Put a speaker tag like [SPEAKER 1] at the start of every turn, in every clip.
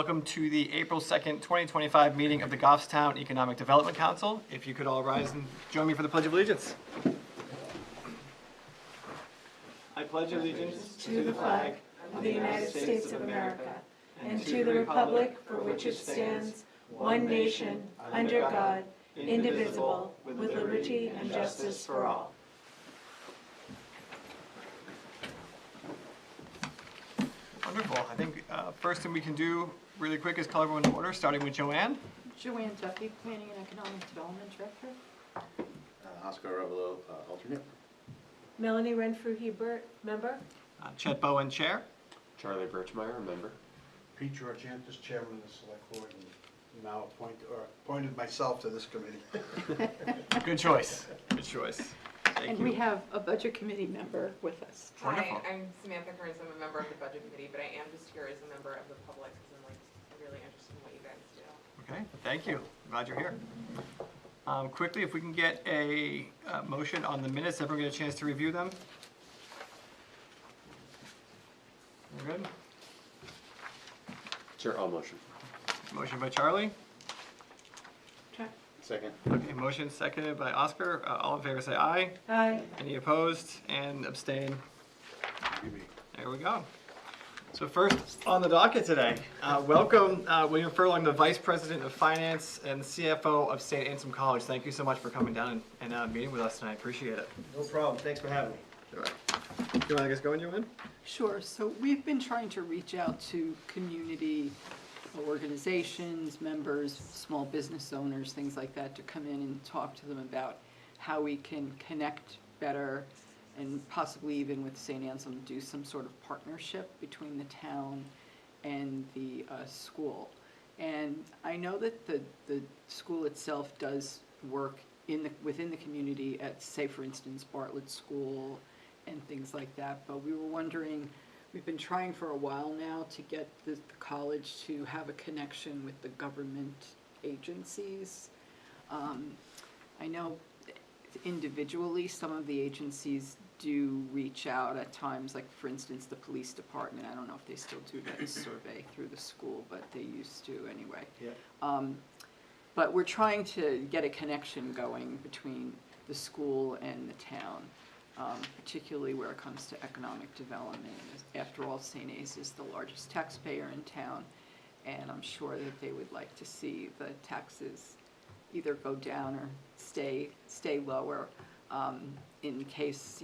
[SPEAKER 1] welcome to the April 2nd, 2025 meeting of the Goffstown Economic Development Council. If you could all rise and join me for the Pledge of Allegiance. I pledge allegiance
[SPEAKER 2] to the flag of the United States of America and to the republic for which it stands, one nation, under God, indivisible, with liberty and justice for all.
[SPEAKER 1] Wonderful. I think first thing we can do really quick is call everyone to order, starting with Joanne.
[SPEAKER 3] Joanne Duffy, Planning and Economic Development Director.
[SPEAKER 4] Oscar Revelo, alternate.
[SPEAKER 2] Melanie Renfrew-Hebert, member.
[SPEAKER 1] Chet Bowen, Chair.
[SPEAKER 4] Charlie Birchmeyer, member.
[SPEAKER 5] Pete Georgiantis, Chairman of the Select Board, and now appointed myself to this committee.
[SPEAKER 1] Good choice. Good choice. Thank
[SPEAKER 3] And
[SPEAKER 1] you.
[SPEAKER 3] we have a Budget Committee member with us.
[SPEAKER 1] Wonderful.
[SPEAKER 6] Hi, I'm Samantha Kearns. I'm a member of the Budget Committee, but I am just here as a member of the public because I'm really interested in what you guys do.
[SPEAKER 1] Okay, thank you. Glad you're here. Quickly, if we can get a motion on the minutes, everyone get a chance to review them? We're good?
[SPEAKER 4] Chair, all motion.
[SPEAKER 1] Motion by Charlie.
[SPEAKER 4] Second.
[SPEAKER 1] Okay, motion seconded by Oscar. All in favor say aye.
[SPEAKER 2] Aye.
[SPEAKER 1] Any opposed and abstain?
[SPEAKER 4] Give me.
[SPEAKER 1] There we go. So first on the docket today, welcome William Furlong, the Vice President of Finance and CFO of St. Anselm College. Thank you so much for coming down and meeting with us tonight. Appreciate it.
[SPEAKER 7] No problem, thanks for having me.
[SPEAKER 1] All right. Do you want to get us going, Joanne?
[SPEAKER 3] Sure, so we've been trying to reach out to community organizations, members, small business owners, things like that, to come in and talk to them about how we can connect better and possibly even with St. Anselm do some sort of partnership between the town and the school. And I know that the school itself does work within the community at, say, for instance, Bartlett School and things like that, but we were wondering, we've been trying for a while now to get the college to have a connection with the government agencies. I know individually some of the agencies do reach out at times, like for instance the police department. I don't know if they still do that survey through the school, but they used to anyway.
[SPEAKER 7] Yeah.
[SPEAKER 3] But we're trying to get a connection going between the school and the town. Particularly where it comes to economic development. After all, St. A's is the largest taxpayer in town, and I'm sure that they would like to see the taxes either go down or stay lower, in case,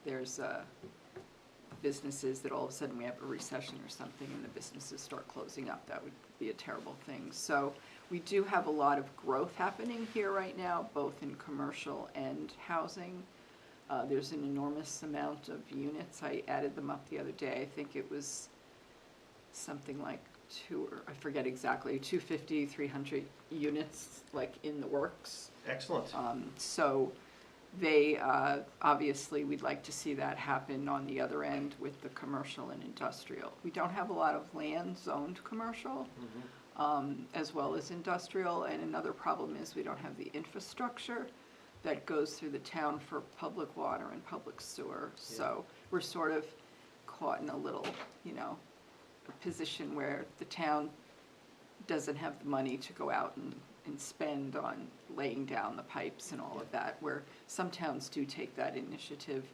[SPEAKER 3] there's businesses that all of a sudden we have a recession or something and the businesses start closing up. That would be a terrible thing. So we do have a lot of growth happening here right now, both in commercial and housing. There's an enormous amount of units. I added them up the other day. I think it was something like I forget exactly, 250, 300 units like in the works.
[SPEAKER 7] Excellent.
[SPEAKER 3] So they, obviously we'd like to see that happen on the other end with the commercial and industrial. We don't have a lot of land zoned commercial, as well as industrial, and another problem is we don't have the infrastructure that goes through the town for public water and public sewer.
[SPEAKER 7] Yeah.
[SPEAKER 3] So we're sort of caught in a little, a position where the town doesn't have the money to go out and spend on laying down the pipes and all of that, where some towns do take that initiative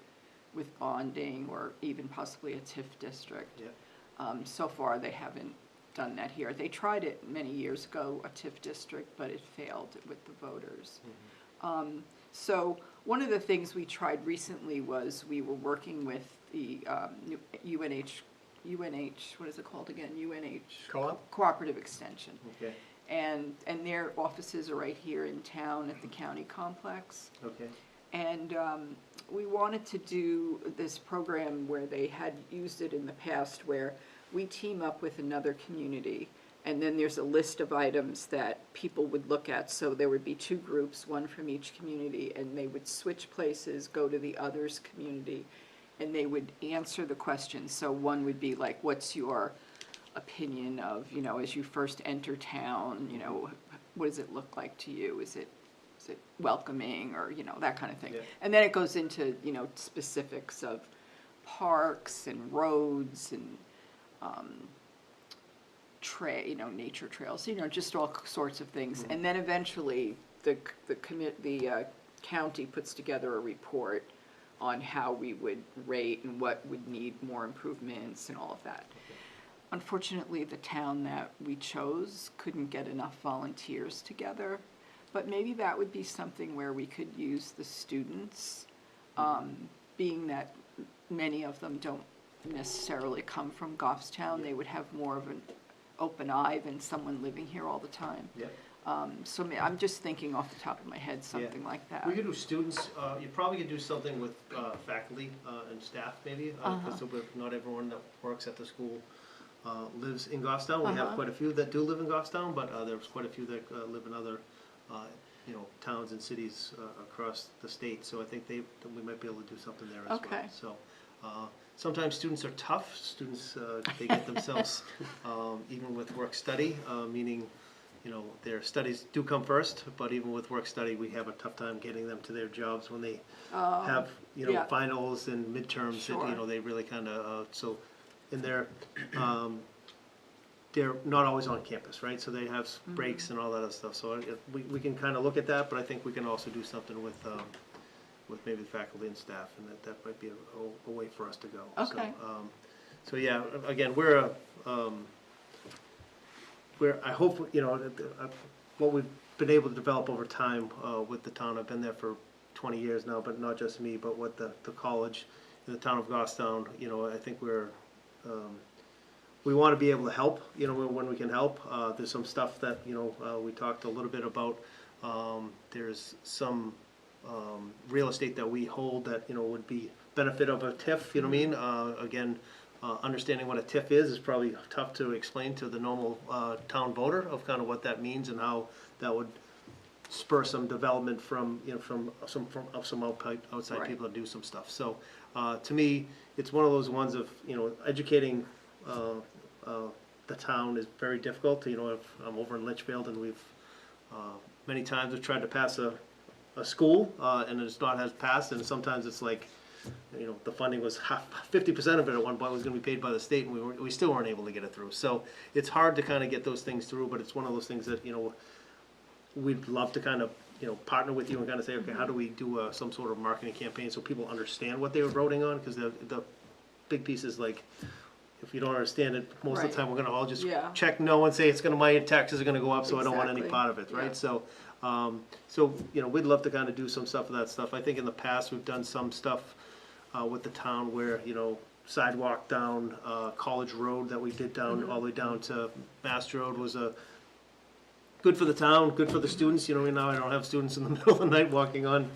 [SPEAKER 3] with bonding or even possibly a TIF district.
[SPEAKER 7] Yeah.
[SPEAKER 3] So far they haven't done that here. They tried it many years ago, a TIF district, but it failed with the voters. So one of the things we tried recently was we were working with the UNH, what is it called again? UNH
[SPEAKER 1] Co-op?
[SPEAKER 3] Cooperative Extension.
[SPEAKER 7] Okay.
[SPEAKER 3] And their offices are right here in town at the county complex.
[SPEAKER 7] Okay.
[SPEAKER 3] And we wanted to do this program where they had used it in the past, where we team up with another community, and then there's a list of items that people would look at. So there would be two groups, one from each community, and they would switch places, go to the other's community, and they would answer the questions. So one would be like, what's your opinion of, as you first enter town, what does it look like to you? Is it welcoming, or, that kind of thing.
[SPEAKER 7] Yeah.
[SPEAKER 3] And then it goes into, specifics of parks and roads and nature trails, just all sorts of things. And then eventually, the county puts together a report on how we would rate and what would need more improvements and all of that. Unfortunately, the town that we chose couldn't get enough volunteers together, but maybe that would be something where we could use the students, being that many of them don't necessarily come from Goffstown. They would have more of an open eye than someone living here all the time.
[SPEAKER 7] Yeah.
[SPEAKER 3] So I'm just thinking off the top of my head, something like that.
[SPEAKER 7] We could do students, you probably could do something with faculty and staff maybe, because not everyone that works at the school lives in Goffstown. We have quite a few that do live in Goffstown, but there's quite a few that live in other, towns and cities across the state. So I think we might be able to do something there as
[SPEAKER 3] Okay.
[SPEAKER 7] well. So sometimes students are tough. Students, they get themselves, even with work study, meaning, their studies do come first, but even with work study, we have a tough time getting them to their jobs when they have,
[SPEAKER 3] yeah.
[SPEAKER 7] finals and midterms.
[SPEAKER 3] Sure.
[SPEAKER 7] And, they really kind of, so in their, they're not always on campus, right? So they have breaks and all that other stuff. So we can kind of look at that, but I think we can also do something with maybe the faculty and staff, and that might be a way for us to go.
[SPEAKER 3] Okay.
[SPEAKER 7] So yeah, again, I hope, what we've been able to develop over time with the town, I've been there for 20 years now, but not just me, but what the college in the town of Goffstown, I think we want to be able to help, when we can help. There's some stuff that, we talked a little bit about. There's some real estate that we hold that, would be benefit of a TIF, you know what I mean? Again, understanding what a TIF is probably tough to explain to the normal town voter of kind of what that means and how that would spur some development from some outside
[SPEAKER 3] Right.
[SPEAKER 7] people to do some stuff. So to me, it's one of those ones of educating the town is very difficult. If I'm over in Litchfield and we've many times we've tried to pass a school and it's not has passed, and sometimes it's like, the funding was 50% of it at one point was going to be paid by the state, and we still weren't able to get it through. So it's hard to kind of get those things through, but it's one of those things that we'd love to kind of partner with you and kind of say, okay, how do we do some sort of marketing campaign so people understand what they were voting on? Because the big piece is like, if you don't understand it, most of
[SPEAKER 3] Right.
[SPEAKER 7] the time we're going to all just
[SPEAKER 3] Yeah.
[SPEAKER 7] check no and say my taxes are going to go up, so I don't want any
[SPEAKER 3] Exactly.
[SPEAKER 7] part of it, right?
[SPEAKER 3] Yeah.
[SPEAKER 7] So we'd love to kind of do some stuff with that stuff. I think in the past we've done some stuff with the town where sidewalk down College Road that we did down all the way down to Mass Road was good for the town, good for the students. Now I don't have students in the middle of the night walking on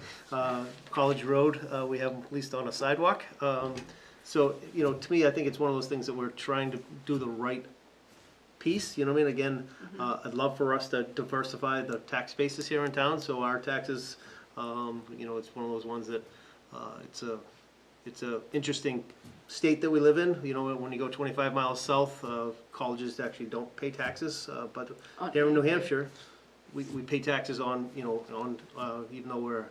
[SPEAKER 7] College Road. We have them at least on a sidewalk. So to me, I think it's one of those things that we're trying to do the right piece. Again, I'd love for us to diversify the tax bases here in town. So our taxes, it's one of those ones that it's a interesting state that we live in. When you go 25 miles south, colleges actually don't pay taxes, but here in New Hampshire, we pay taxes on, even though we're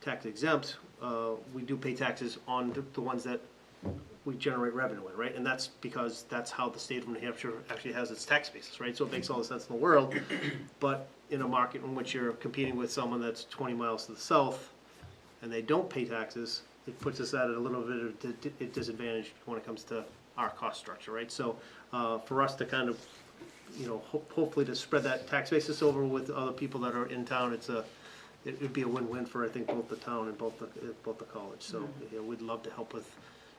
[SPEAKER 7] tax exempt, we do pay taxes on the ones that we generate revenue in, right? And that's because that's how the state of New Hampshire actually has its tax basis, right? So it makes all the sense in the world, but in a market in which you're competing with someone that's 20 miles to the south, and they don't pay taxes, it puts us at a little bit of a disadvantage when it comes to our cost structure, right? So for us to kind of, hopefully to spread that tax basis over with other people that are in town, it would be a win-win for, I think, both the town and both the college. So we'd love to help with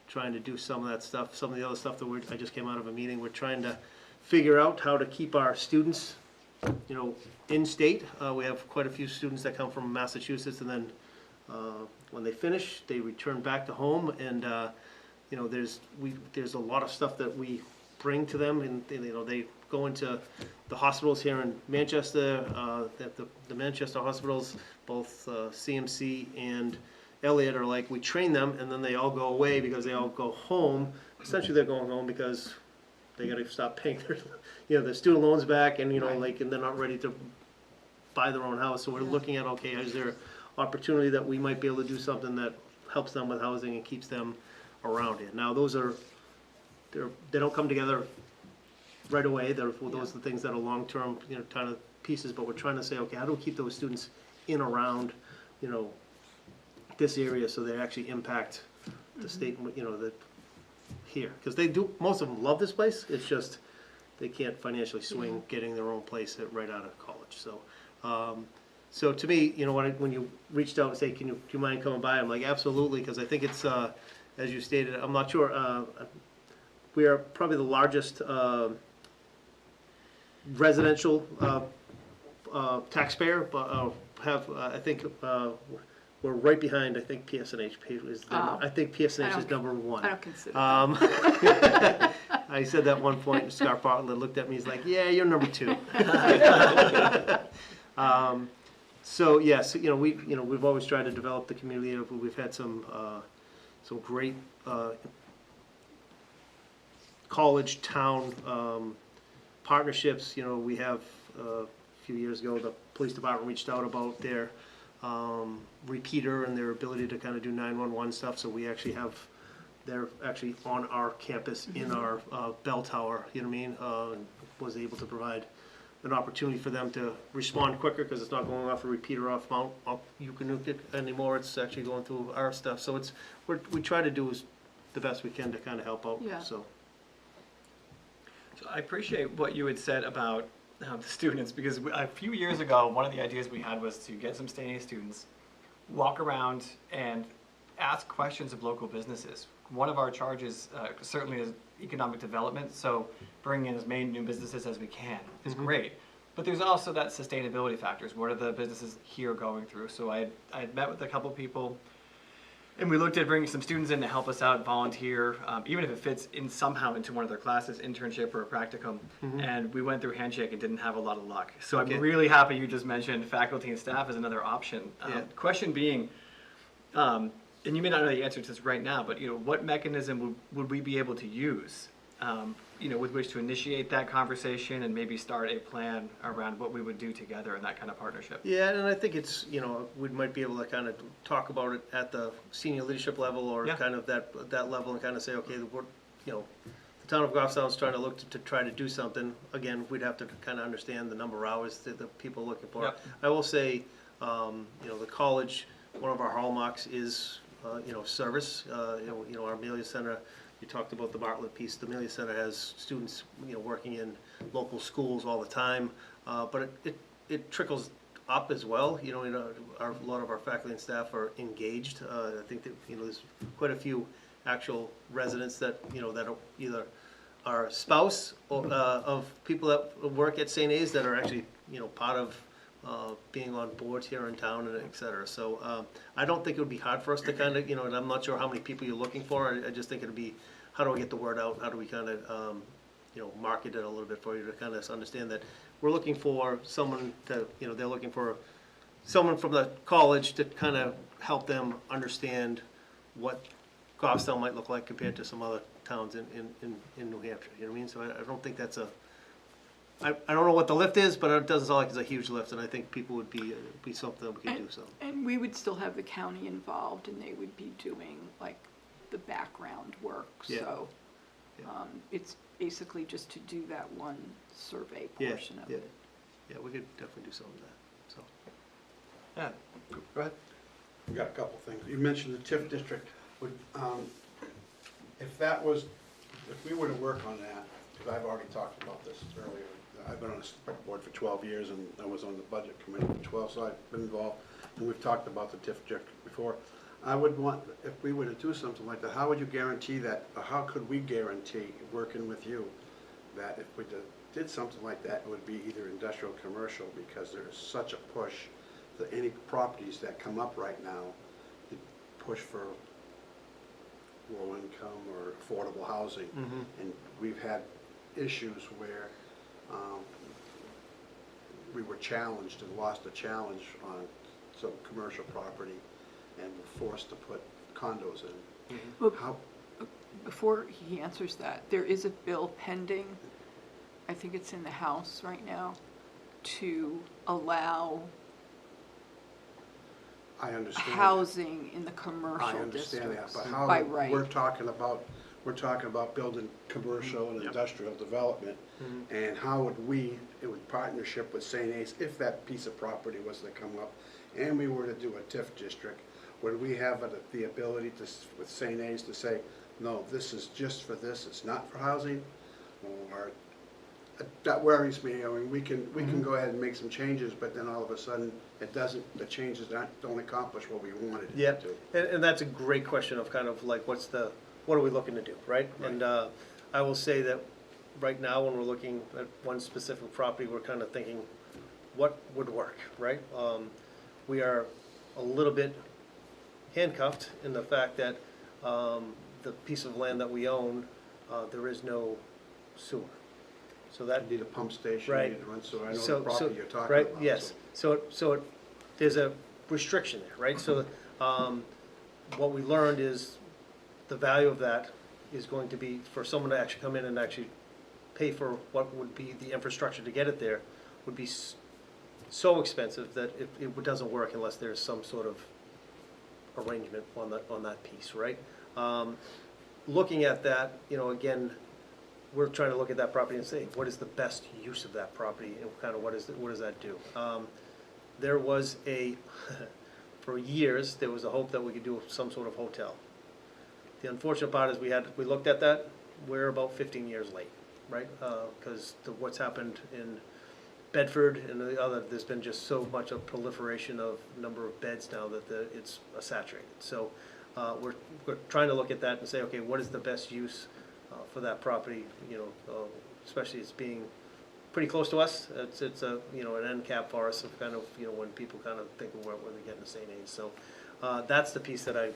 [SPEAKER 7] trying to do some of that stuff. Some of the other stuff that I just came out of a meeting, we're trying to figure out how to keep our students, in state. We have quite a few students that come from Massachusetts, and then when they finish, they return back to home, and there's a lot of stuff that we bring to them, and they go into the hospitals here in Manchester, the Manchester hospitals, both CMC and Elliott are like, we train them, and then they all go away because they all go home. Essentially, they're going home because they got to stop paying their student loans back, and and they're not ready to buy their own house. So we're looking at, okay, is there opportunity that we might be able to do something that helps them with housing and keeps them around here? Now, they don't come together right away. Those are the things that are long-term, you know, kind of pieces, but we're trying to say, okay, how do we keep those students in around, you know, this area so they actually impact the state, you know, the, here. Because they do, most of them love this place, it's just, they can't financially swing getting their own place right out of college, so. So to me, you know, when you reached out and say, do you mind coming by? I'm like, absolutely, because I think it's, as you stated, I'm not sure, we are probably the largest residential taxpayer, but I think we're right behind, I think PSNH I think PSNH is number one.
[SPEAKER 3] I don't consider
[SPEAKER 7] I said that one point, and Scott Bartlett looked at me, he's like, yeah, you're number 2. So yes, you know, we've always tried to develop the community. We've had some great college town partnerships. You know, we have a few years ago, the police department reached out about their repeater and their ability to kind of do 911 stuff. So we actually have, they're actually on our campus in our bell tower. You know what I mean? And was able to provide an opportunity for them to respond quicker because it's not going off a repeater off Mount Eukonukik anymore. It's actually going through our stuff. So it's we try to do the best we can to kind of help out.
[SPEAKER 3] Yeah.
[SPEAKER 7] So
[SPEAKER 1] I appreciate what you had said about the students, because a few years ago, one of the ideas we had was to get some St. A students, walk around and ask questions of local businesses. One of our charges certainly is economic development, so bringing in as many new businesses as we can is great. But there's also that sustainability factors. What are the businesses here going through? So I had met with a couple people, and we looked at bringing some students in to help us out, volunteer, even if it fits in somehow into one of their classes, internship or a practicum. And we went through Handshake and didn't have a lot of luck. So
[SPEAKER 7] Okay.
[SPEAKER 1] I'm really happy you just mentioned faculty and staff as another option.
[SPEAKER 7] Yeah.
[SPEAKER 1] Question being, and you may not know the answer to this right now, but you know, what mechanism would we be able to use, you know, with which to initiate that conversation and maybe start a plan around what we would do together in that kind of partnership?
[SPEAKER 7] yeah, and I think it's, you know, we might be able to kind of talk about it at the senior leadership level or
[SPEAKER 1] Yeah.
[SPEAKER 7] kind of that level and kind of say, okay, you know, the town of Goffstown's trying to look to try to do something. Again, we'd have to kind of understand the number of hours that the people are looking for.
[SPEAKER 1] Yep.
[SPEAKER 7] I will say, you know, the college, one of our hallmarks is, you know, service. You know, our Amelia Center, you talked about the Bartlett piece. The Amelia Center has students, you know, working in local schools all the time, but it trickles up as well. You know, a lot of our faculty and staff are engaged. I think that, you know, there's quite a few actual residents that, you know, that are either our spouse or, of people that work at St. A's that are actually, you know, part of being on boards here in town and et cetera. So I don't think it would be hard for us to kind of, you know, and I'm not sure how many people you're looking for. I just think it'd be, how do we get the word out? How do we kind of, you know, market it a little bit for you to kind of understand that we're looking for someone to, you know, they're looking for someone from the college to kind of help them understand what Goffstown might look like compared to some other towns in New Hampshire. You know what I mean? So I don't think that's I don't know what the lift is, but it doesn't sound like it's a huge lift, and I think people would be something that we could do, so.
[SPEAKER 3] And we would still have the county involved, and they would be doing like the background work,
[SPEAKER 7] Yeah.
[SPEAKER 3] so.
[SPEAKER 7] Yeah.
[SPEAKER 3] It's basically just to do that one survey
[SPEAKER 7] Yeah,
[SPEAKER 3] portion of
[SPEAKER 7] yeah.
[SPEAKER 3] it.
[SPEAKER 7] Yeah, we could definitely do some of that, so.
[SPEAKER 1] Yeah, go ahead.
[SPEAKER 5] We've got a couple things. You mentioned the TIF district. Would, if we were to work on that, because I've already talked about this earlier, I've been on the select board for 12 years and I was on the budget committee for 12, so I've been involved, and we've talked about the TIF district before. I would want, if we were to do something like that, how would you guarantee that, or how could we guarantee, working with you, that if we did something like that, it would be either industrial or commercial, because there is such a push that any properties that come up right now, the push for low income or affordable housing. And we've had issues where we were challenged and lost a challenge on some commercial property and were forced to put condos in.
[SPEAKER 3] Well,
[SPEAKER 5] How,
[SPEAKER 3] before he answers that, there is a bill pending, I think it's in the House right now, to allow
[SPEAKER 5] I understand.
[SPEAKER 3] housing in the
[SPEAKER 5] I
[SPEAKER 3] commercial
[SPEAKER 5] understand that,
[SPEAKER 3] districts
[SPEAKER 5] but how,
[SPEAKER 3] by right.
[SPEAKER 5] we're talking about we're talking about building commercial and
[SPEAKER 1] Yep.
[SPEAKER 5] industrial development. And how would we, in partnership with St. A's, if that piece of property was to come up, and we were to do a TIF district, would we have the ability to, with St. A's, to say, no, this is just for this, it's not for housing? Or, that worries me. I mean, we can go ahead and make some changes, but then all of a sudden, it doesn't, the changes don't accomplish what we wanted it
[SPEAKER 7] Yeah,
[SPEAKER 5] to.
[SPEAKER 7] and that's a great question of kind of like, what are we looking to do, right?
[SPEAKER 5] Right.
[SPEAKER 7] And I will say that right now, when we're looking at one specific property, we're kind of thinking, what would work, right? We are a little bit handcuffed in the fact that the piece of land that we own, there is no sewer. So that,
[SPEAKER 5] You need a pump station,
[SPEAKER 7] Right.
[SPEAKER 5] you need to run, so I know
[SPEAKER 7] so,
[SPEAKER 5] the property you're talking
[SPEAKER 7] right,
[SPEAKER 5] about.
[SPEAKER 7] yes. There's a restriction there, right? So, what we learned is the value of that is going to be, for someone to actually come in and actually pay for what would be the infrastructure to get it there, would be so expensive that it doesn't work unless there's some sort of arrangement on that piece, right? Looking at that, again, we're trying to look at that property and say, what is the best use of that property, and kind of what does that do? There was for years, there was a hope that we could do some sort of hotel. The unfortunate part is we looked at that, we're about 15 years late, right? Because what's happened in Bedford and the other, there's been just so much of proliferation of number of beds now that it's saturated. So we're trying to look at that and say, okay, what is the best use for that property? Especially it's being pretty close to us. It's a an end cap for us of kind of when people kind of think of where they're getting to St. A's. So that's the piece that I'm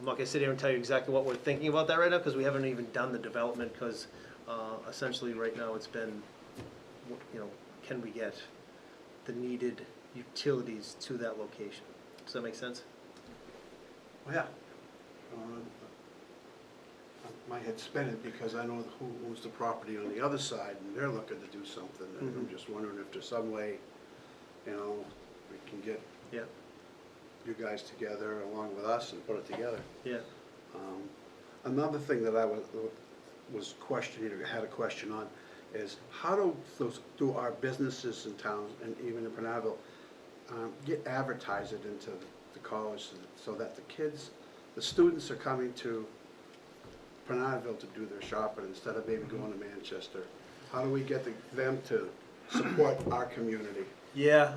[SPEAKER 7] not gonna sit here and tell you exactly what we're thinking about that right now, because we haven't even done the development, because essentially right now it's been, can we get the needed utilities to that location? Does that make sense?
[SPEAKER 5] Well, yeah. My head's spinning because I know who owns the property on the other side, and they're looking to do something. And I'm just wondering if there's some way, we can get
[SPEAKER 7] Yeah,
[SPEAKER 5] you guys together along with us and put it together.
[SPEAKER 7] yeah.
[SPEAKER 5] Another thing that I was questioning, or had a question on, is how do our businesses in town, and even in Pernaville, get advertised into the college so that the students are coming to Pernaville to do their shopping instead of maybe going to Manchester? How do we get them to support our community?
[SPEAKER 7] Yeah,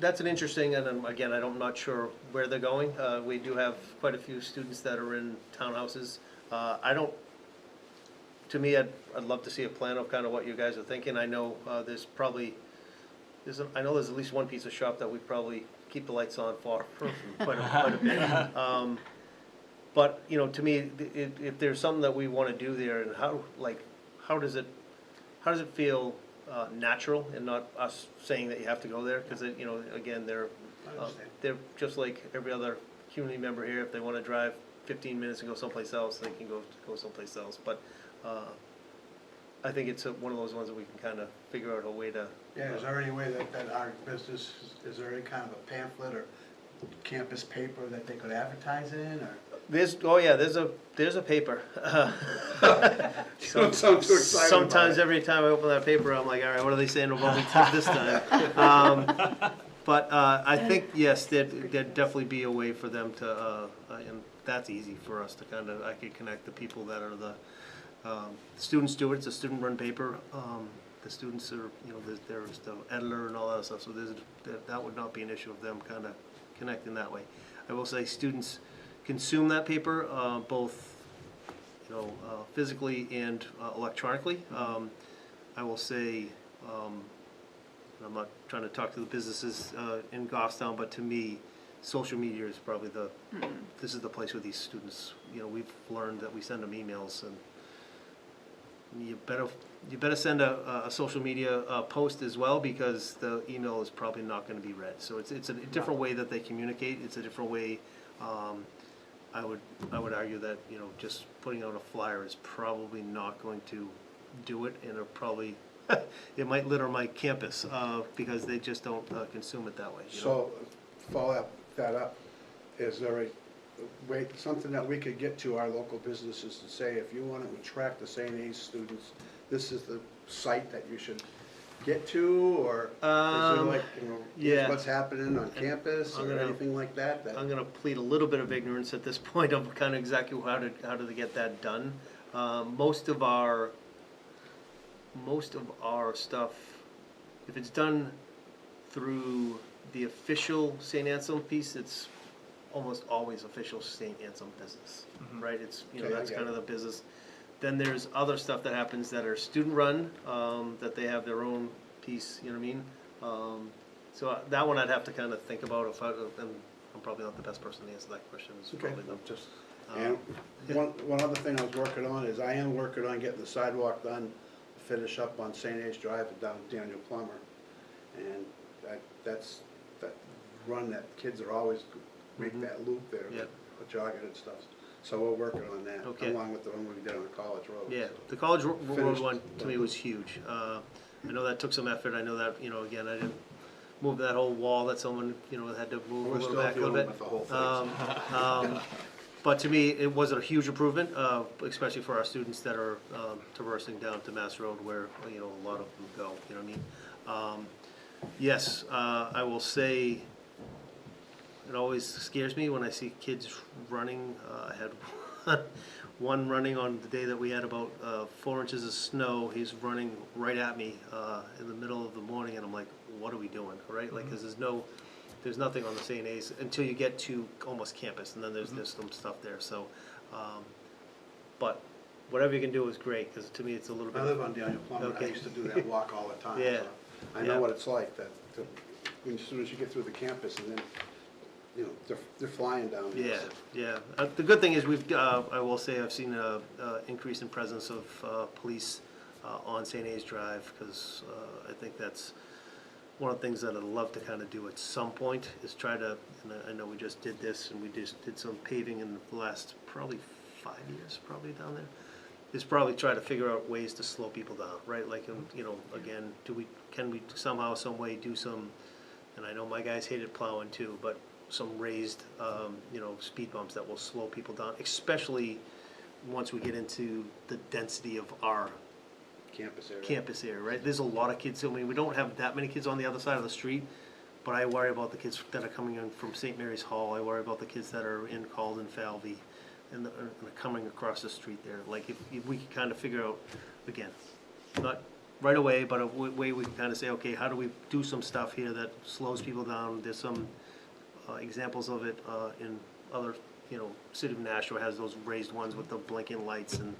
[SPEAKER 7] that's an interesting, and again, I'm not sure where they're going. We do have quite a few students that are in townhouses. To me, I'd love to see a plan of kind of what you guys are thinking. I know there's at least one piece of shop that we probably keep the lights on for quite a bit. But, to me, if there's something that we want to do there, and how does it feel natural, and not us saying that you have to go there? Because, again, they're just like every other community member here. If they want to drive 15 minutes and go someplace else, they can go someplace else. But I think it's one of those ones that we can kind of figure out a way to.
[SPEAKER 5] Yeah, is there any way that our business, is there any kind of a pamphlet or campus paper that they could advertise in, or?
[SPEAKER 7] There's a paper.
[SPEAKER 5] You don't sound too excited about
[SPEAKER 7] Sometimes
[SPEAKER 5] it.
[SPEAKER 7] every time I open that paper, I'm like, all right, what are they saying about me this time? But I think, yes, there'd definitely be a way for them to, and that's easy for us to I could connect the people that are the students do it. It's a student-run paper. The students are, there's the editor and all that stuff, so that would not be an issue of them kind of connecting that way. I will say students consume that paper, both, physically and electronically. I will say, I'm not trying to talk to the businesses in Goffstown, but to me, social media is probably this is the place where these students, we've learned that we send them emails, and you better send a social media post as well, because the email is probably not going to be read. So it's a different way that they communicate. It's a different way. I would argue that just putting out a flyer is probably not going to do it, and it probably it might litter my campus because they just don't consume it that way.
[SPEAKER 5] So, follow that up, is there something that we could get to our local businesses to say, if you want to attract the St. A's students, this is the site that you should get to, or is there like, you know,
[SPEAKER 7] yeah.
[SPEAKER 5] here's what's happening on campus,
[SPEAKER 7] I'm
[SPEAKER 5] or
[SPEAKER 7] gonna-
[SPEAKER 5] anything like that?
[SPEAKER 7] I'm gonna plead a little bit of ignorance at this point of kind of exactly how to get that done. Most of our stuff, if it's done through the official St. Anselm piece, it's almost always official St. Anselm business, right? It's, you know,
[SPEAKER 5] Okay, I
[SPEAKER 7] that's
[SPEAKER 5] get
[SPEAKER 7] kind of
[SPEAKER 5] it.
[SPEAKER 7] the business. Then there's other stuff that happens that are student-run, that they have their own piece, you know what I mean? So that one I'd have to kind of think about and I'm probably not the best person to answer that question. It's
[SPEAKER 5] Okay,
[SPEAKER 7] probably the-
[SPEAKER 5] just, and one other thing I was working on is I am working on getting the sidewalk done, finish up on St. A's Drive and down Daniel Plummer. And that's that run that kids are always make that loop there,
[SPEAKER 7] Yeah.
[SPEAKER 5] jogging and stuff. So we're working on that,
[SPEAKER 7] Okay.
[SPEAKER 5] along with the one we did on College Road.
[SPEAKER 7] Yeah,
[SPEAKER 5] so.
[SPEAKER 7] the College Road
[SPEAKER 5] Finished.
[SPEAKER 7] one, to me, was huge. I know that took some effort, I know that, you know, again, I didn't move that whole wall that someone, you know, had to move a
[SPEAKER 5] We're
[SPEAKER 7] little
[SPEAKER 5] still
[SPEAKER 7] back a little
[SPEAKER 5] dealing
[SPEAKER 7] bit.
[SPEAKER 5] with the whole thing.
[SPEAKER 7] But to me, it wasn't a huge improvement, especially for our students that are traversing down to Mass Road where, you know, a lot of them go, you know what I mean? Yes, I will say, it always scares me when I see kids running. I had one running on the day that we had about 4 inches of snow. He's running right at me in the middle of the morning, and I'm like, what are we doing, right? Like, 'cause there's nothing on the St. A's until you get to almost campus, and then there's some stuff there, so, but whatever you can do is great, because to me, it's a little bit.
[SPEAKER 5] I live on Daniel Plummer, I
[SPEAKER 7] Okay.
[SPEAKER 5] used to do that walk all the time.
[SPEAKER 7] Yeah.
[SPEAKER 5] so I
[SPEAKER 7] Yeah.
[SPEAKER 5] know what it's like, as soon as you get through the campus, and then, you know, they're flying down there.
[SPEAKER 7] Yeah,
[SPEAKER 5] so.
[SPEAKER 7] yeah. The good thing is I will say I've seen a increase in presence of police on St. A's Drive, because I think that's one of the things that I'd love to kind of do at some point, is try to, and I know we just did this, and we just did some paving in the last probably 5 years, probably down there, is probably try to figure out ways to slow people down, right? Like, you know, again, can we somehow, some way do some, and I know my guys hated plowing too, but some raised, you know, speed bumps that will slow people down, especially once we get into the density of our campus area, right? There's a lot of kids, I mean, we don't have that many kids on the other side of the street, but I worry about the kids that are coming in from St. Mary's Hall, I worry about the kids that are in Calden, Falvey, and are coming across the street there. Like, if we could kind of figure out, again, not right away, but a way we can kind of say, okay, how do we do some stuff here that slows people down? There's some examples of it in other, you know, City of Nashua has those raised ones with the blinking lights, and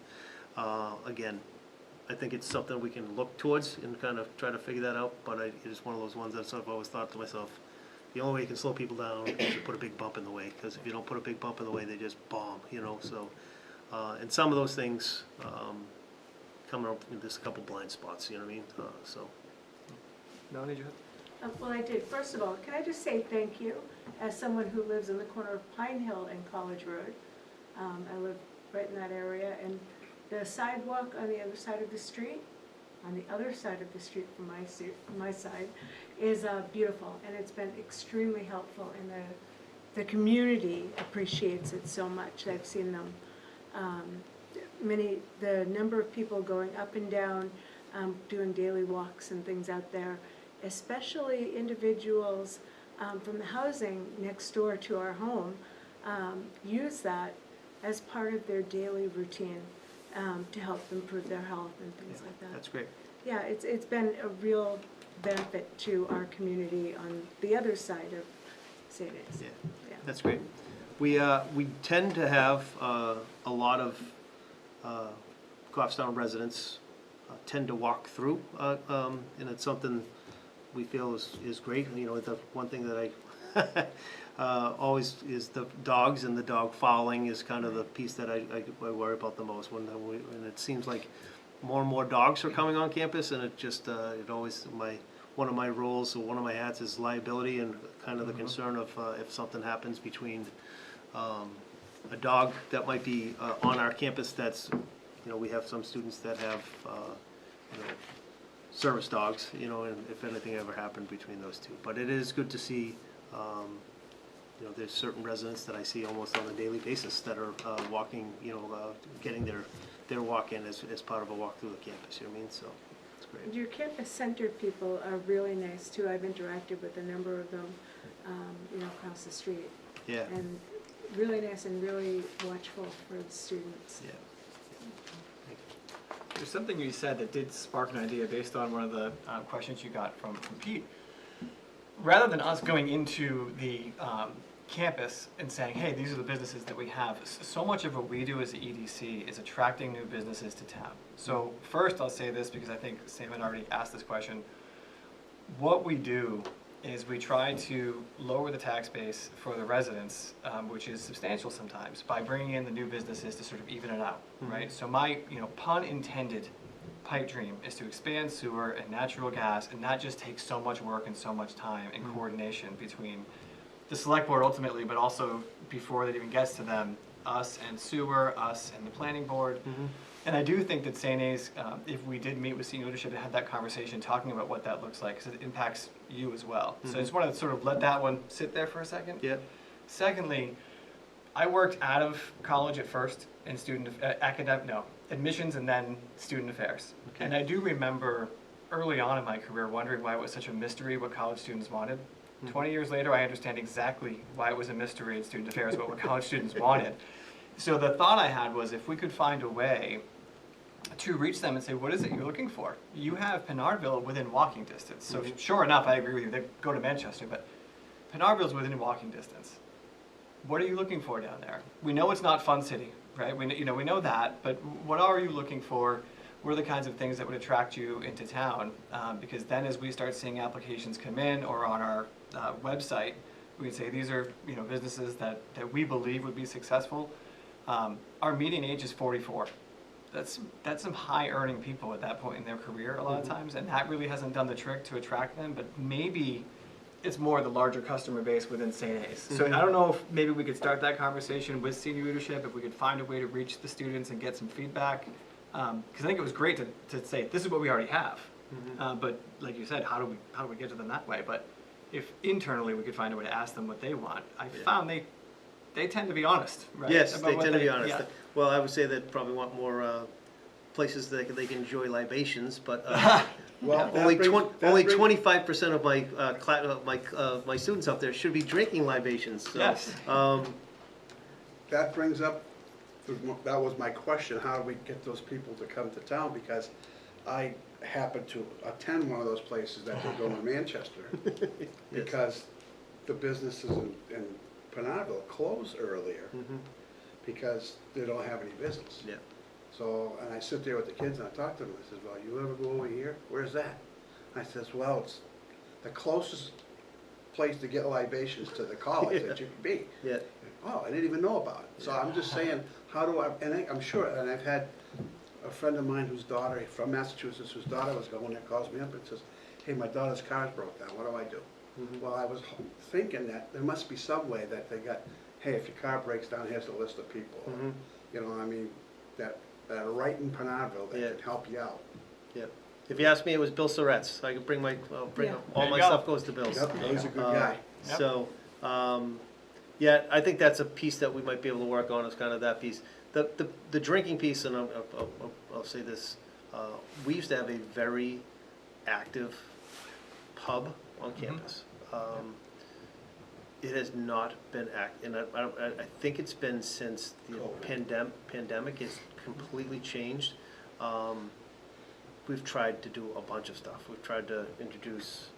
[SPEAKER 7] again, I think it's something we can look towards and kind of try to figure that out, but it is one of those ones that I've always thought to myself, the only way you can slow people down is to put a big bump in the way, because if you don't put a big bump in the way, they just bomb, you know, so, and some of those things, coming up, there's a couple blind spots, you know what I mean, so.
[SPEAKER 1] Melanie, did you have?
[SPEAKER 2] Well, I did. First of all, can I just say thank you, as someone who lives in the corner of Pine Hill and College Road. I live right in that area, and the sidewalk on the other side of the street, from my side, is beautiful, and it's been extremely helpful, and the community appreciates it so much. I've seen them, the number of people going up and down, doing daily walks and things out there, especially individuals from the housing next door to our home, use that as part of their daily routine to help improve their health and things like that.
[SPEAKER 7] That's great.
[SPEAKER 2] Yeah, it's been a real benefit to our community on the other side of St. A's.
[SPEAKER 7] Yeah,
[SPEAKER 2] Yeah.
[SPEAKER 7] that's great. We tend to have a lot of Goffstown residents tend to walk through, and it's something we feel is great. You know, the one thing that I always is the dogs, and the dog fouling is kind of the piece that I worry about the most. And it seems like more and more dogs are coming on campus, and it just it always one of my roles or one of my hats is liability, and kind of the concern of if something happens between a dog that might be on our campus. That's, you know, we have some students that have you know, service dogs, you know, and if anything ever happened between those two. But it is good to see you know, there's certain residents that I see almost on a daily basis that are walking, you know, getting their walk-in as part of a walk through the campus, you know what I mean? So it's great.
[SPEAKER 2] Your campus-centered people are really nice too. I've interacted with a number of them, across the street.
[SPEAKER 7] Yeah,
[SPEAKER 2] And really nice and really watchful for the students.
[SPEAKER 7] yeah.
[SPEAKER 1] There's something you said that did spark an idea based on one of the questions you got from Pete. Rather than us going into the campus and saying, hey, these are the businesses that we have, so much of what we do as the EDC is attracting new businesses to town. So first, I'll say this because I think Sam had already asked this question. What we do is we try to lower the tax base for the residents, which is substantial sometimes, by bringing in the new businesses to sort of even it out, right? So my, pun intended, pipe dream is to expand sewer and natural gas and not just take so much work and so much time and coordination between the select board ultimately, but also before that even gets to them, us and sewer, us and the planning board. And I do think that St. A's, if we did meet with senior leadership and had that conversation, talking about what that looks like, because it impacts you as well. So I just wanted to sort of let that one sit there for a second.
[SPEAKER 7] Yeah.
[SPEAKER 1] Secondly, I worked out of college at first in admissions and then student affairs.
[SPEAKER 7] Okay.
[SPEAKER 1] And I do remember early on in my career wondering why it was such a mystery what college students wanted. 20 years later, I understand exactly why it was a mystery in student affairs about what college students wanted. So the thought I had was if we could find a way to reach them and say, what is it you're looking for? You have Pinardville within walking distance. So sure enough, I agree with you, they go to Manchester, but Pinardville's within walking distance. What are you looking for down there? We know it's not Fun City, right? We know that, but what are you looking for? What are the kinds of things that would attract you into town? Because then as we start seeing applications come in or on our website, we can say these are businesses that we believe would be successful. Our median age is 44. That's some high earning people at that point in their career a lot of times, and that really hasn't done the trick to attract them, but maybe it's more the larger customer base within St. A's. So I don't know if maybe we could start that conversation with senior leadership, if we could find a way to reach the students and get some feedback. Because I think it was great to say, this is what we already have. But like you said, how do we get to them that way? But if internally we could find a way to ask them what they want, I found they tend to be honest, right?
[SPEAKER 7] Yes,
[SPEAKER 1] about
[SPEAKER 7] they
[SPEAKER 1] what
[SPEAKER 7] tend to be honest.
[SPEAKER 1] yeah.
[SPEAKER 7] Well, I would say that probably want more places that they can enjoy libations, but
[SPEAKER 5] Well, that
[SPEAKER 7] only
[SPEAKER 5] brings- that brings-
[SPEAKER 7] 25% of my students up there should be drinking libations. So,
[SPEAKER 1] Yes.
[SPEAKER 5] That brings up, that was my question, how do we get those people to come to town? Because I happened to attend one of those places that they go in Manchester, because the businesses in Pinardville close earlier, because they don't have any business.
[SPEAKER 7] Yeah.
[SPEAKER 5] So, and I sit there with the kids and I talk to them, I says, well, you ever go over here? Where's that? I says, well, it's the closest place to get libations to the college that you can be.
[SPEAKER 7] Yeah.
[SPEAKER 5] Oh, I didn't even know about it. So I'm just saying, how do I, and I'm sure, and I've had a friend of mine whose daughter, from Massachusetts, whose daughter was going there, calls me up and says, hey, my daughter's car's broke down, what do I do? Well, I was thinking that there must be some way that they got, hey, if your car breaks down, here's a list of people. You know, I mean, that are right in Pinardville that
[SPEAKER 7] Yeah.
[SPEAKER 5] can help you out.
[SPEAKER 7] Yeah. If you ask me, it was Bill Surratt's. I could bring
[SPEAKER 2] Yeah.
[SPEAKER 7] all
[SPEAKER 1] There
[SPEAKER 7] my
[SPEAKER 1] you go.
[SPEAKER 7] stuff goes to Bill's.
[SPEAKER 5] Yep, he's a good guy.
[SPEAKER 1] Yep.
[SPEAKER 7] So, yeah, I think that's a piece that we might be able to work on, is kind of that piece. The drinking piece, and I'll say this, we used to have a very active pub on campus. It has not been and I think it's been since the pandemic has completely changed. We've tried to do a bunch of stuff. We've tried to introduce,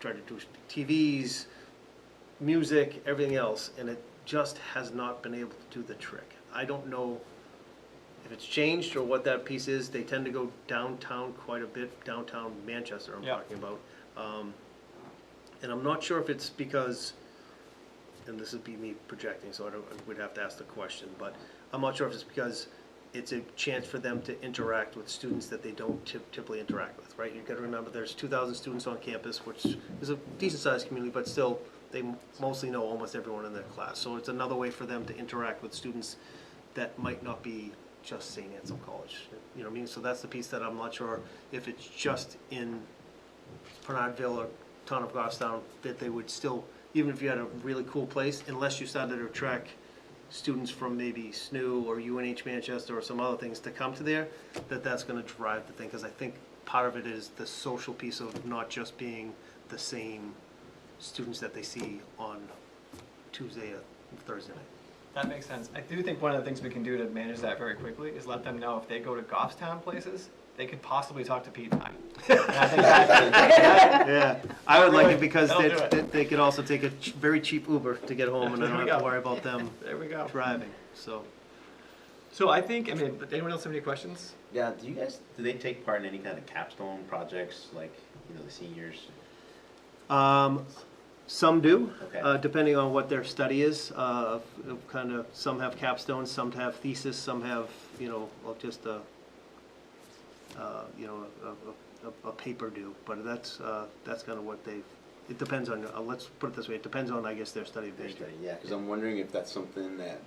[SPEAKER 7] tried to do TVs, music, everything else, and it just has not been able to do the trick. I don't know if it's changed or what that piece is. They tend to go downtown quite a bit, downtown Manchester I'm
[SPEAKER 1] Yeah.
[SPEAKER 7] talking about. And I'm not sure if it's because, and this would be me projecting, so I would have to ask the question, but I'm not sure if it's because it's a chance for them to interact with students that they don't typically interact with, right? You've got to remember there's 2,000 students on campus, which is a decent-sized community, but still, they mostly know almost everyone in their class. So it's another way for them to interact with students that might not be just St. Anselm College. You know what I mean? So that's the piece that I'm not sure if it's just in Pinardville or town of Goffstown that they would still even if you had a really cool place, unless you started to attract students from maybe SNU or UNH Manchester or some other things to come to there, that's gonna drive the thing, because I think part of it is the social piece of not just being the same students that they see on Tuesday or Thursday night.
[SPEAKER 1] That makes sense. I do think one of the things we can do to manage that very quickly is let them know if they go to Goffstown places, they could possibly talk to Pete and I. And I think that,
[SPEAKER 7] Yeah, I would like it because
[SPEAKER 1] That'll do it.
[SPEAKER 7] they could also take a very cheap Uber to get home, and I
[SPEAKER 1] There
[SPEAKER 7] don't
[SPEAKER 1] we
[SPEAKER 7] have to
[SPEAKER 1] go.
[SPEAKER 7] worry about them
[SPEAKER 1] there we go.
[SPEAKER 7] driving, so.
[SPEAKER 1] So I think, but anyone else have any questions?
[SPEAKER 4] Yeah, do they take part in any kind of capstone projects, like, the seniors?
[SPEAKER 7] Some do,
[SPEAKER 4] Okay.
[SPEAKER 7] depending on what their study is. Kind of, some have capstones, some have thesis, some have, just a paper due. But that's kind of what it depends on, let's put it this way, it depends on, I guess, their study of
[SPEAKER 4] Their
[SPEAKER 7] history.
[SPEAKER 4] study, yeah, because I'm wondering if that's something that,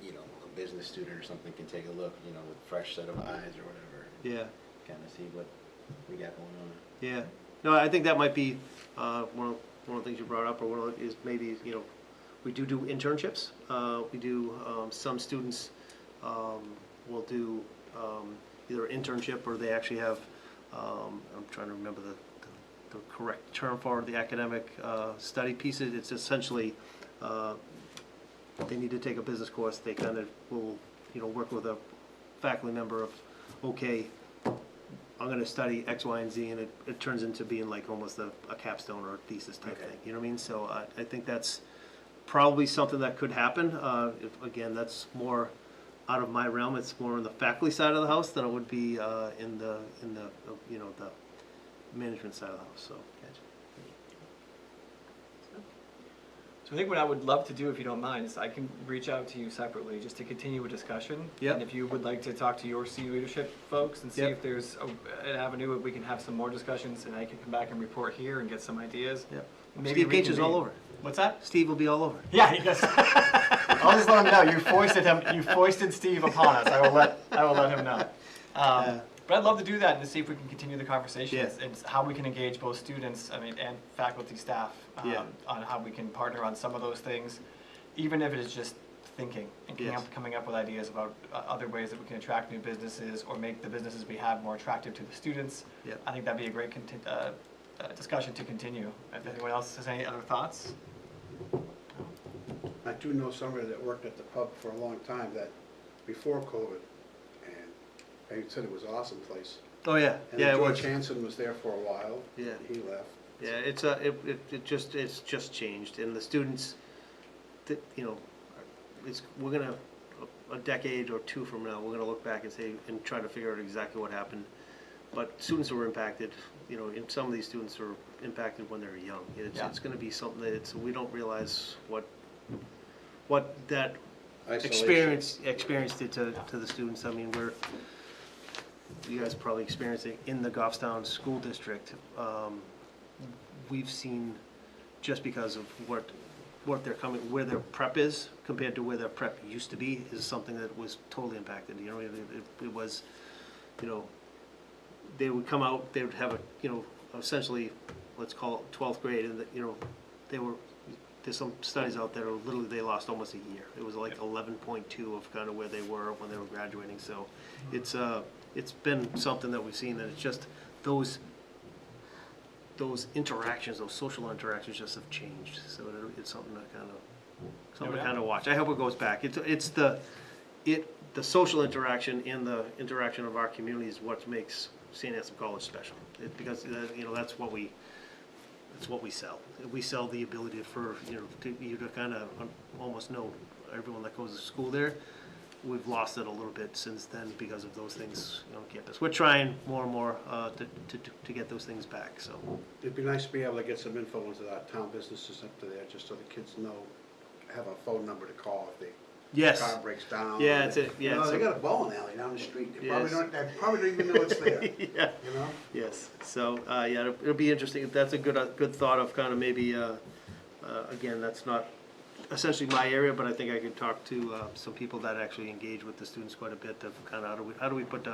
[SPEAKER 4] a business student or something can take a look, with a fresh set of eyes or whatever.
[SPEAKER 7] Yeah,
[SPEAKER 4] Kind of see what we got going on.
[SPEAKER 7] yeah. No, I think that might be one of the things you brought up, or one of the, is maybe, we do internships. We do, some students will do either an internship, or they actually have, I'm trying to remember the correct term for the academic study pieces. It's essentially, they need to take a business course. They kind of will, work with a faculty member of, okay, I'm gonna study X, Y, and Z, and it turns into being like almost a capstone or a thesis type
[SPEAKER 4] Okay.
[SPEAKER 7] thing, you know what I mean? So I think that's probably something that could happen. Again, that's more out of my realm. It's more on the faculty side of the house than it would be in the the management side of the house, so.
[SPEAKER 1] So I think what I would love to do, if you don't mind, is I can reach out to you separately just to continue a discussion.
[SPEAKER 7] Yep.
[SPEAKER 1] And if you would like to talk to your senior leadership folks and see
[SPEAKER 7] Yep.
[SPEAKER 1] if there's an avenue where we can have some more discussions, and I can come back and report here and get some ideas.
[SPEAKER 7] Yep.
[SPEAKER 1] Maybe
[SPEAKER 7] Steve Gage is all
[SPEAKER 1] reconvene.
[SPEAKER 7] over it.
[SPEAKER 1] What's that?
[SPEAKER 7] Steve will be all over it.
[SPEAKER 1] Yeah, he does. I'll just let him know. You foisted him. You foisted Steve upon us. I will let him know. But I'd love to do that and to see if we can continue the conversation
[SPEAKER 7] Yeah.
[SPEAKER 1] and how we can engage both students, and faculty, staff,
[SPEAKER 7] Yeah.
[SPEAKER 1] on how we can partner on some of those things, even if it is just thinking and
[SPEAKER 7] Yes.
[SPEAKER 1] coming up with ideas about other ways that we can attract new businesses or make the businesses we have more attractive to the students.
[SPEAKER 7] Yep.
[SPEAKER 1] I think that'd be a great discussion to continue. If anyone else has any other thoughts?
[SPEAKER 5] I do know somebody that worked at the pub for a long time that, before COVID, and they said it was an awesome place.
[SPEAKER 7] Oh, yeah,
[SPEAKER 5] And
[SPEAKER 7] yeah, it
[SPEAKER 5] George
[SPEAKER 7] was.
[SPEAKER 5] Hansen was there for a while.
[SPEAKER 7] Yeah.
[SPEAKER 5] He left.
[SPEAKER 7] Yeah, it's just changed, and the students, we're gonna, a decade or two from now, we're gonna look back and say, and try to figure out exactly what happened. But students were impacted, and some of these students were impacted when they were young.
[SPEAKER 1] Yeah.
[SPEAKER 7] It's gonna be something that we don't realize what that
[SPEAKER 5] Isolation.
[SPEAKER 7] experience did to the students. I mean, you guys probably experienced it in the Goffstown School District. We've seen, just because of what they're coming, where their prep is compared to where their prep used to be, is something that was totally impacted. It was, they would come out, they would have essentially, let's call it 12th grade, and there's some studies out there, literally they lost almost a year. It was like 11.2 of kind of where they were when they were graduating. So it's been something that we've seen, that it's just those interactions, those social interactions just have changed. So it's something to kind of watch. I hope it goes back. It's the social interaction and the interaction of our community is what makes St. Anselm College special. Because that's what we sell. We sell the ability for you to kind of almost know everyone that goes to school there. We've lost it a little bit since then because of those things on campus. We're trying more and more to get those things back. So
[SPEAKER 5] It'd be nice to be able to get some info into our town businesses up to there, just so the kids know, have a phone number to call if
[SPEAKER 7] yes,
[SPEAKER 5] the car breaks down.
[SPEAKER 7] Yeah, it's a- yeah, it's
[SPEAKER 5] They
[SPEAKER 7] a-
[SPEAKER 5] got a bowling alley down the street. They
[SPEAKER 7] Yes.
[SPEAKER 5] they probably don't even know it's there,
[SPEAKER 7] yeah.
[SPEAKER 5] you know?
[SPEAKER 7] Yes, so, yeah, it'll be interesting. That's a good thought of kind of maybe, again, that's not essentially my area, but I think I could talk to some people that actually engage with the students quite a bit of kind of how do we put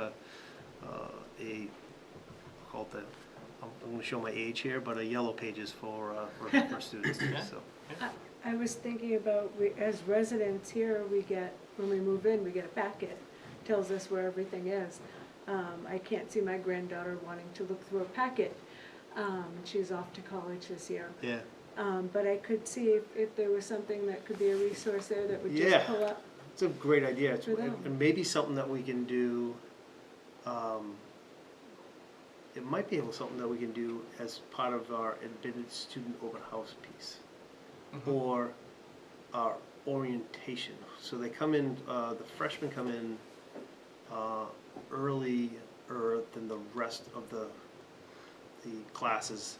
[SPEAKER 7] I'm gonna show my age here, but a yellow pages for students,
[SPEAKER 1] Yeah.
[SPEAKER 7] so.
[SPEAKER 2] I was thinking about, as residents here, when we move in, we get a packet, tells us where everything is. I can't see my granddaughter wanting to look through a packet. She's off to college this year.
[SPEAKER 7] Yeah.
[SPEAKER 2] But I could see if there was something that could be a resource there that would
[SPEAKER 7] Yeah.
[SPEAKER 2] just pull up.
[SPEAKER 7] It's a great idea.
[SPEAKER 2] For them.
[SPEAKER 7] And maybe something that we can do, it might be something that we can do as part of our admitted student open house piece. Or our orientation. So they come in, the freshmen come in earlier than the rest of the classes,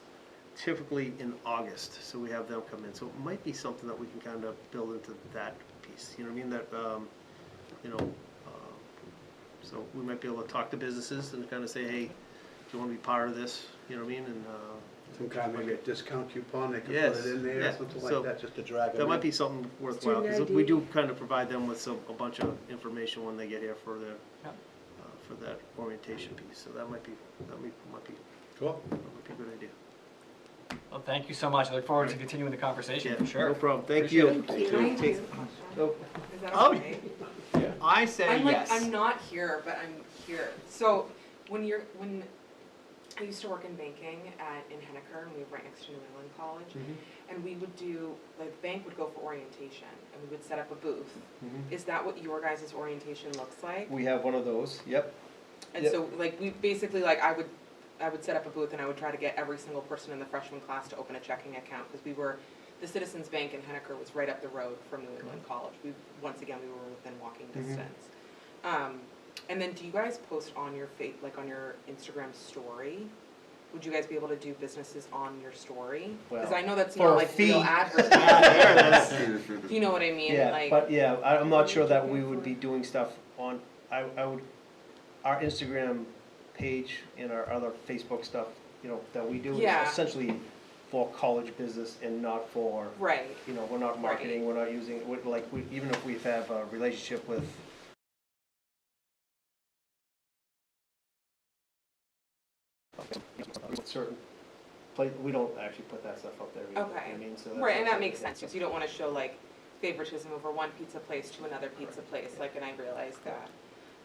[SPEAKER 7] typically in August. So we have them come in. So it might be something that we can kind of build into that piece. You know what I mean? That, so we might be able to talk to businesses and kind of say, hey, do you want to be part of this? You know what I mean? And
[SPEAKER 5] Some kind of maybe a discount coupon, they can
[SPEAKER 7] Yes,
[SPEAKER 5] put it in there,
[SPEAKER 7] yeah.
[SPEAKER 5] something
[SPEAKER 7] So
[SPEAKER 5] like that, just to drag them
[SPEAKER 7] that
[SPEAKER 5] in.
[SPEAKER 7] might be something worthwhile, because
[SPEAKER 2] Student
[SPEAKER 7] we
[SPEAKER 2] ID.
[SPEAKER 7] do kind of provide them with a bunch of information when they get here for their,
[SPEAKER 1] Yep.
[SPEAKER 7] for that orientation piece, so that might be
[SPEAKER 5] Cool.
[SPEAKER 7] a good idea.
[SPEAKER 1] Well, thank you so much. I look forward to continuing the conversation,
[SPEAKER 7] Yeah,
[SPEAKER 1] for sure.
[SPEAKER 7] no problem, thank you.
[SPEAKER 2] Thank you.
[SPEAKER 6] Thank you.
[SPEAKER 7] So,
[SPEAKER 6] Is that
[SPEAKER 1] Oh,
[SPEAKER 6] okay?
[SPEAKER 1] I say
[SPEAKER 6] I'm like,
[SPEAKER 1] yes.
[SPEAKER 6] I'm not here, but I'm here. So when I used to work in banking in Henniker, and we were right next to New England College, and we would do, like, the bank would go for orientation, and we would set up a booth. Is that what your guys' orientation looks like?
[SPEAKER 7] We have one of those, yep.
[SPEAKER 6] And
[SPEAKER 7] Yep.
[SPEAKER 6] so, like, we basically, like, I would set up a booth and I would try to get every single person in the freshman class to open a checking account, because the Citizens Bank in Henniker was right up the road from New England College. Once again, we were within walking distance. And then do you guys post on your on your Instagram story? Would you guys be able to do businesses on your story? Because
[SPEAKER 7] Well,
[SPEAKER 6] I know that's
[SPEAKER 7] for
[SPEAKER 6] not
[SPEAKER 7] a
[SPEAKER 6] like real
[SPEAKER 7] fee.
[SPEAKER 6] advertising. Do you know what I mean?
[SPEAKER 7] Yeah,
[SPEAKER 6] Like,
[SPEAKER 7] but yeah, I'm not sure that we would be doing stuff on, I would, our Instagram page and our other Facebook stuff, that we do is
[SPEAKER 6] Yeah.
[SPEAKER 7] essentially for college business and not for,
[SPEAKER 6] right.
[SPEAKER 7] we're not marketing, we're not using, even if we have a relationship with certain we don't actually put that stuff up there either,
[SPEAKER 6] Okay.
[SPEAKER 7] I mean, so that's
[SPEAKER 6] Right, and that
[SPEAKER 7] also-
[SPEAKER 6] makes sense, because you don't want to show like favoritism over one pizza place to another pizza place, like, and I realized that.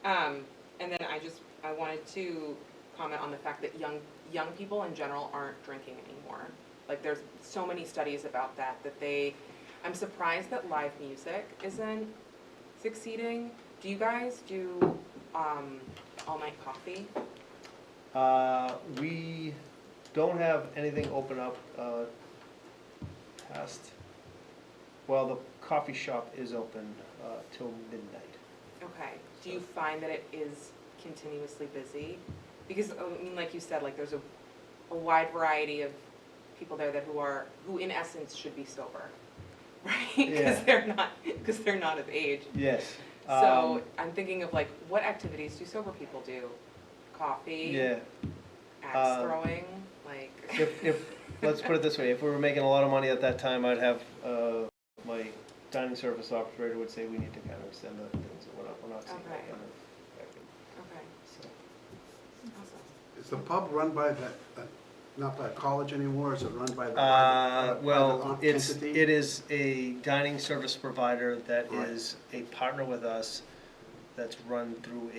[SPEAKER 6] And then I wanted to comment on the fact that young people in general aren't drinking anymore. Like, there's so many studies about that, I'm surprised that live music isn't succeeding. Do you guys do, all-night coffee?
[SPEAKER 7] We don't have anything open up past, well, the coffee shop is open till midnight.
[SPEAKER 6] Okay, do you find that it is continuously busy? Because, I mean, like you said, like, there's a wide variety of people there who in essence should be sober, right?
[SPEAKER 7] Yeah.
[SPEAKER 6] Because they're not of age.
[SPEAKER 7] Yes.
[SPEAKER 6] So I'm thinking of like, what activities do sober people do? Coffee?
[SPEAKER 7] Yeah,
[SPEAKER 6] Axe throwing? Like?
[SPEAKER 7] if, let's put it this way, if we were making a lot of money at that time, I'd have, my dining service operator would say we need to kind of extend the things, we're not seeing that
[SPEAKER 6] Okay.
[SPEAKER 7] kind of activity,
[SPEAKER 6] Okay,
[SPEAKER 7] so.
[SPEAKER 6] awesome.
[SPEAKER 5] Is the pub run by not by a college anymore, is it run by the?
[SPEAKER 7] Well,
[SPEAKER 5] private entity?
[SPEAKER 7] it is a dining service provider that
[SPEAKER 5] Right.
[SPEAKER 7] is a partner with us, that's run through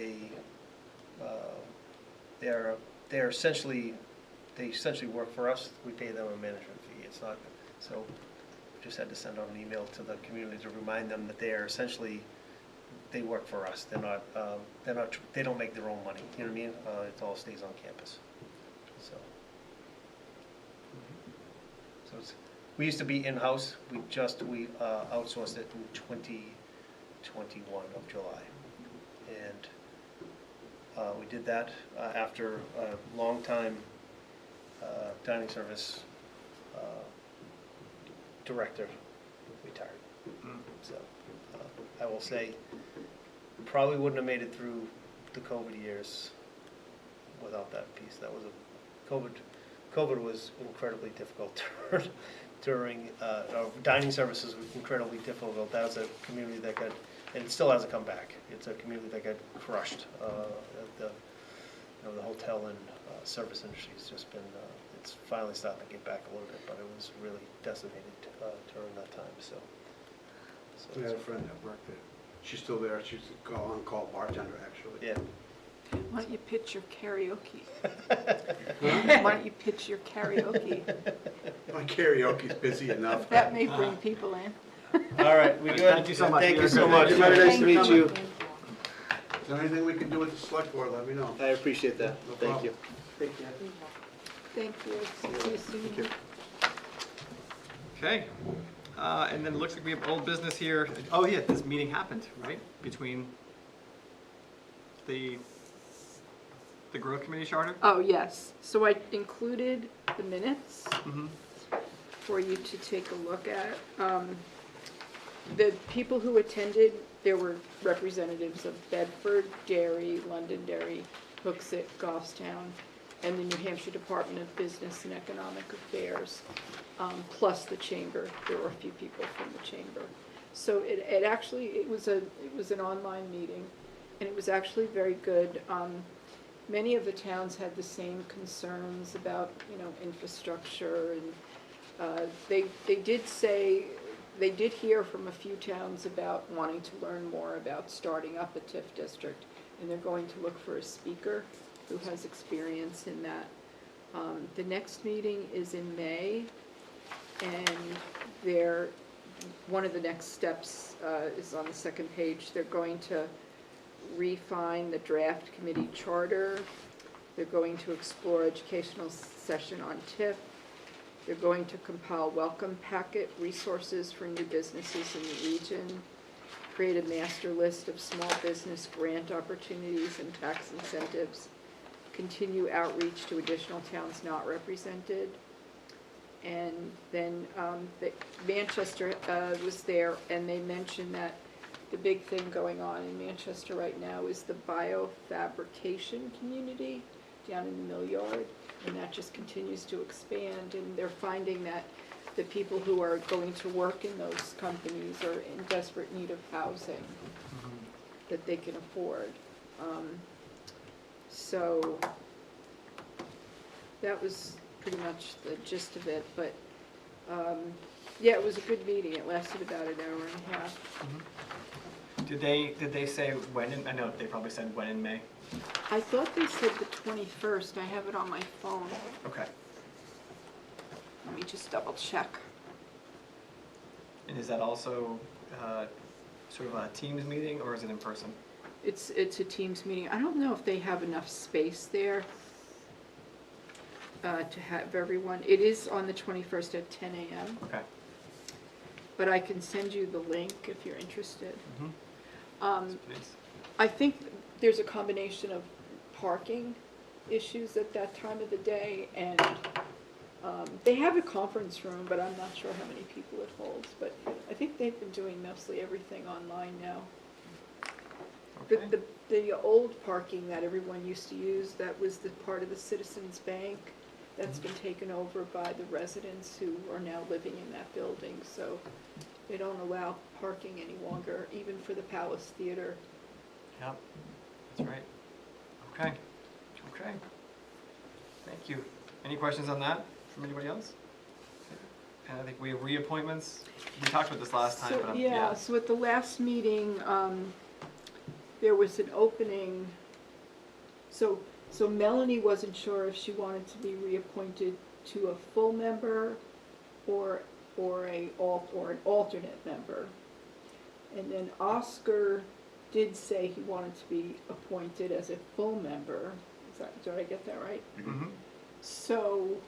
[SPEAKER 7] they essentially work for us, we pay them a management fee, it's not, so, we just had to send out an email to the community to remind them that they work for us, they don't make their own money, you know what I mean? It all stays on campus, so. So we used to be in-house, we outsourced it in 2021 of July. And we did that after a long time dining service director retired. So I will say, probably wouldn't have made it through the COVID years without that piece. That was COVID was incredibly difficult during, dining services was incredibly difficult. That was a community that got, and it still hasn't come back. It's a community that got crushed. The hotel and service industry has just been, it's finally starting to get back a little bit, but it was really decimated during that time, so.
[SPEAKER 5] We had a friend that worked there. She's still there. She's a on-call bartender, actually.
[SPEAKER 7] Yeah.
[SPEAKER 3] Why don't you pitch your karaoke? Why don't you pitch your karaoke?
[SPEAKER 5] My karaoke's busy enough.
[SPEAKER 3] That may bring people in.
[SPEAKER 7] All right, we good?
[SPEAKER 1] Thank you so much.
[SPEAKER 7] Thank
[SPEAKER 1] We
[SPEAKER 7] you
[SPEAKER 1] are
[SPEAKER 7] so
[SPEAKER 1] good.
[SPEAKER 7] much.
[SPEAKER 5] Thank you.
[SPEAKER 7] Very nice to meet you.
[SPEAKER 5] Is there anything we can do with the select board, let me know.
[SPEAKER 7] I appreciate that.
[SPEAKER 5] No
[SPEAKER 7] Thank you.
[SPEAKER 5] Take care.
[SPEAKER 3] Thank you. See you soon.
[SPEAKER 1] Okay, and then it looks like we have old business here. Oh yeah, this meeting happened, right? Between the growth committee charter?
[SPEAKER 3] Oh, yes. So I included the minutes
[SPEAKER 1] Mhm.
[SPEAKER 3] for you to take a look at. The people who attended, there were representatives of Bedford, Derry, Londonderry, Hooksett, Goffstown, and the New Hampshire Department of Business and Economic Affairs, plus the chamber. There were a few people from the chamber. So it was an online meeting, and it was actually very good. Many of the towns had the same concerns about, infrastructure, and they did hear from a few towns about wanting to learn more about starting up a TIF district, and they're going to look for a speaker who has experience in that. The next meeting is in May, and one of the next steps is on the second page. They're going to refine the draft committee charter. They're going to explore educational session on TIF. They're going to compile welcome packet resources for new businesses in the region, create a master list of small business grant opportunities and tax incentives, continue outreach to additional towns not represented. And then Manchester was there, and they mentioned that the big thing going on in Manchester right now is the biofabrication community down in the Mill Yard, and that just continues to expand, and they're finding that the people who are going to work in those companies are in desperate need of housing that they can afford. So that was pretty much the gist of it, but yeah, it was a good meeting. It lasted about an hour and a half.
[SPEAKER 1] Did they say when I know they probably said when in May.
[SPEAKER 3] I thought they said the 21st. I have it on my phone.
[SPEAKER 1] Okay.
[SPEAKER 3] Let me just double check.
[SPEAKER 1] And is that also sort of a Teams meeting, or is it in person?
[SPEAKER 3] It's a Teams meeting. I don't know if they have enough space there to have everyone. It is on the 21st at 10 a.m.,
[SPEAKER 1] Okay.
[SPEAKER 3] but I can send you the link if you're interested.
[SPEAKER 1] Yes, please.
[SPEAKER 3] I think there's a combination of parking issues at that time of the day, and they have a conference room, but I'm not sure how many people it holds. But I think they've been doing mostly everything online now.
[SPEAKER 1] Okay.
[SPEAKER 3] The old parking that everyone used to use, that was the part of the Citizens Bank, that's been taken over by the residents who are now living in that building. So they don't allow parking any longer, even for the Palace Theater.
[SPEAKER 1] Yep, that's right. Okay, okay. Thank you. Any questions on that from anybody else? And I think we have reappointments. We talked about this last time, but
[SPEAKER 3] Yeah, so at the last meeting, there was an opening. So Melanie wasn't sure if she wanted to be reappointed to a full member or an alternate member. And then Oscar did say he wanted to be appointed as a full member. Did I get that right?
[SPEAKER 1] Mm-hmm.
[SPEAKER 3] So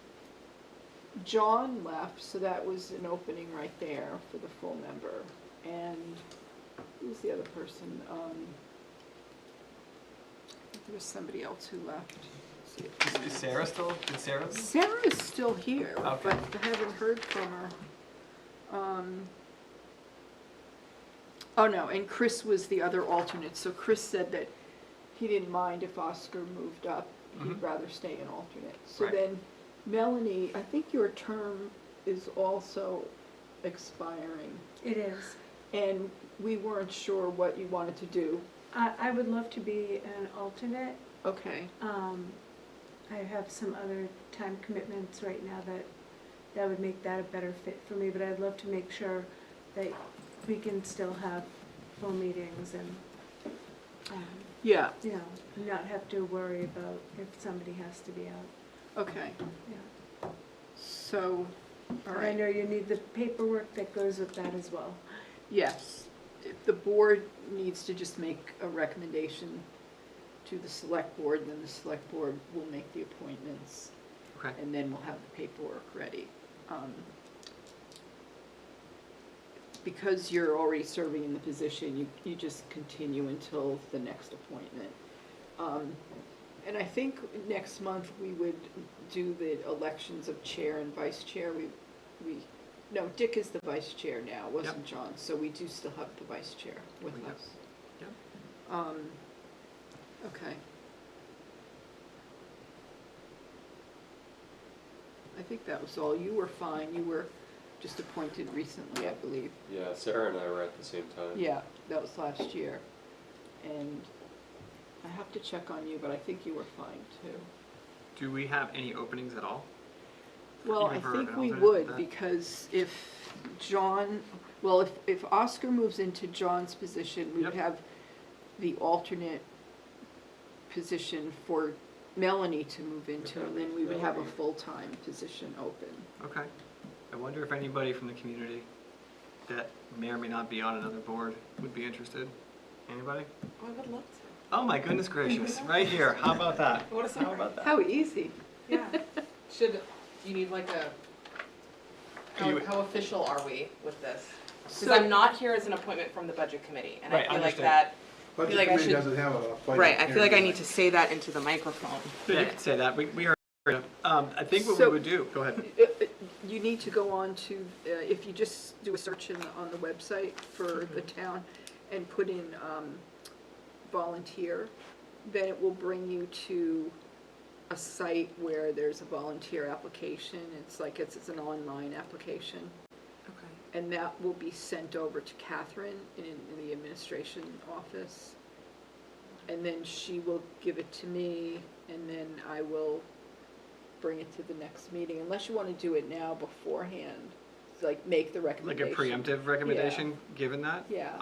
[SPEAKER 3] John left, so that was an opening right there for the full member. And who's the other person? There was somebody else who left.
[SPEAKER 1] Is Sarah still? Did Sarah leave?
[SPEAKER 3] Sarah is still here,
[SPEAKER 1] Okay.
[SPEAKER 3] but I haven't heard from her. Oh no, and Chris was the other alternate. So Chris said that he didn't mind if Oscar moved up. He'd
[SPEAKER 1] Mhm.
[SPEAKER 3] rather stay an alternate. So
[SPEAKER 1] Right.
[SPEAKER 3] then Melanie, I think your term is also expiring.
[SPEAKER 2] It is.
[SPEAKER 3] And we weren't sure what you wanted to do.
[SPEAKER 2] I would love to be an alternate.
[SPEAKER 3] Okay.
[SPEAKER 2] I have some other time commitments right now that would make that a better fit for me, but I'd love to make sure that we can still have full meetings and,
[SPEAKER 3] Yeah,
[SPEAKER 2] you know, not have to worry about if somebody has to be out,
[SPEAKER 3] okay,
[SPEAKER 2] yeah.
[SPEAKER 3] so, all
[SPEAKER 2] I
[SPEAKER 3] right.
[SPEAKER 2] know you need the paperwork that goes with that as well.
[SPEAKER 3] Yes, if the board needs to just make a recommendation to the select board, then the select board will make the appointments,
[SPEAKER 1] Okay.
[SPEAKER 3] and then we'll have the paperwork ready. Because you're already serving in the position, you just continue until the next appointment. And I think next month we would do the elections of chair and vice chair. No, Dick is the vice chair now, wasn't John? So we do still have the vice chair with
[SPEAKER 1] We do.
[SPEAKER 3] us.
[SPEAKER 1] Yep.
[SPEAKER 3] Okay. I think that was all. You were fine. You were just appointed recently, I believe.
[SPEAKER 8] Yeah, Sarah and I were at the same time.
[SPEAKER 3] Yeah, that was last year. And I have to check on you, but I think you were fine too.
[SPEAKER 1] Do we have any openings at all?
[SPEAKER 3] Well,
[SPEAKER 1] Even
[SPEAKER 3] I
[SPEAKER 1] for
[SPEAKER 3] think
[SPEAKER 1] an
[SPEAKER 3] we
[SPEAKER 1] alternate
[SPEAKER 3] would,
[SPEAKER 1] for that?
[SPEAKER 3] because if John, well, if Oscar moves into John's position, we would
[SPEAKER 1] Yep.
[SPEAKER 3] have the alternate position for Melanie to move into, and then we would have a full-time position open.
[SPEAKER 1] Okay. I wonder if anybody from the community that may or may not be on another board would be interested. Anybody?
[SPEAKER 6] Oh, I would love to.
[SPEAKER 1] Oh my goodness gracious, right here. How about that?
[SPEAKER 6] What a
[SPEAKER 1] How
[SPEAKER 6] surprise.
[SPEAKER 1] about that?
[SPEAKER 3] How easy.
[SPEAKER 6] Yeah. Should, you need like a,
[SPEAKER 1] You-
[SPEAKER 6] how official are we with this? Because
[SPEAKER 3] So-
[SPEAKER 6] I'm not here as an appointment from the budget committee, and I
[SPEAKER 1] Right,
[SPEAKER 6] feel like
[SPEAKER 1] understood.
[SPEAKER 6] that,
[SPEAKER 5] Budget
[SPEAKER 6] like I
[SPEAKER 5] committee
[SPEAKER 6] should-
[SPEAKER 5] doesn't have a budget.
[SPEAKER 6] right, I feel like I
[SPEAKER 5] hearing.
[SPEAKER 6] need to say that into the microphone.
[SPEAKER 1] Yeah, you can say that. We are. I think what we
[SPEAKER 3] So-
[SPEAKER 1] would do. Go ahead.
[SPEAKER 3] You need to go on to, if you just do a search on the website for the town and put in volunteer, then it will bring you to a site where there's a volunteer application. It's like, it's an online application.
[SPEAKER 6] Okay.
[SPEAKER 3] And that will be sent over to Catherine in the administration office. And then she will give it to me, and then I will bring it to the next meeting, unless you want to do it now beforehand, like make the
[SPEAKER 1] Like a
[SPEAKER 3] recommendation.
[SPEAKER 1] preemptive recommendation, given that?
[SPEAKER 3] Yeah.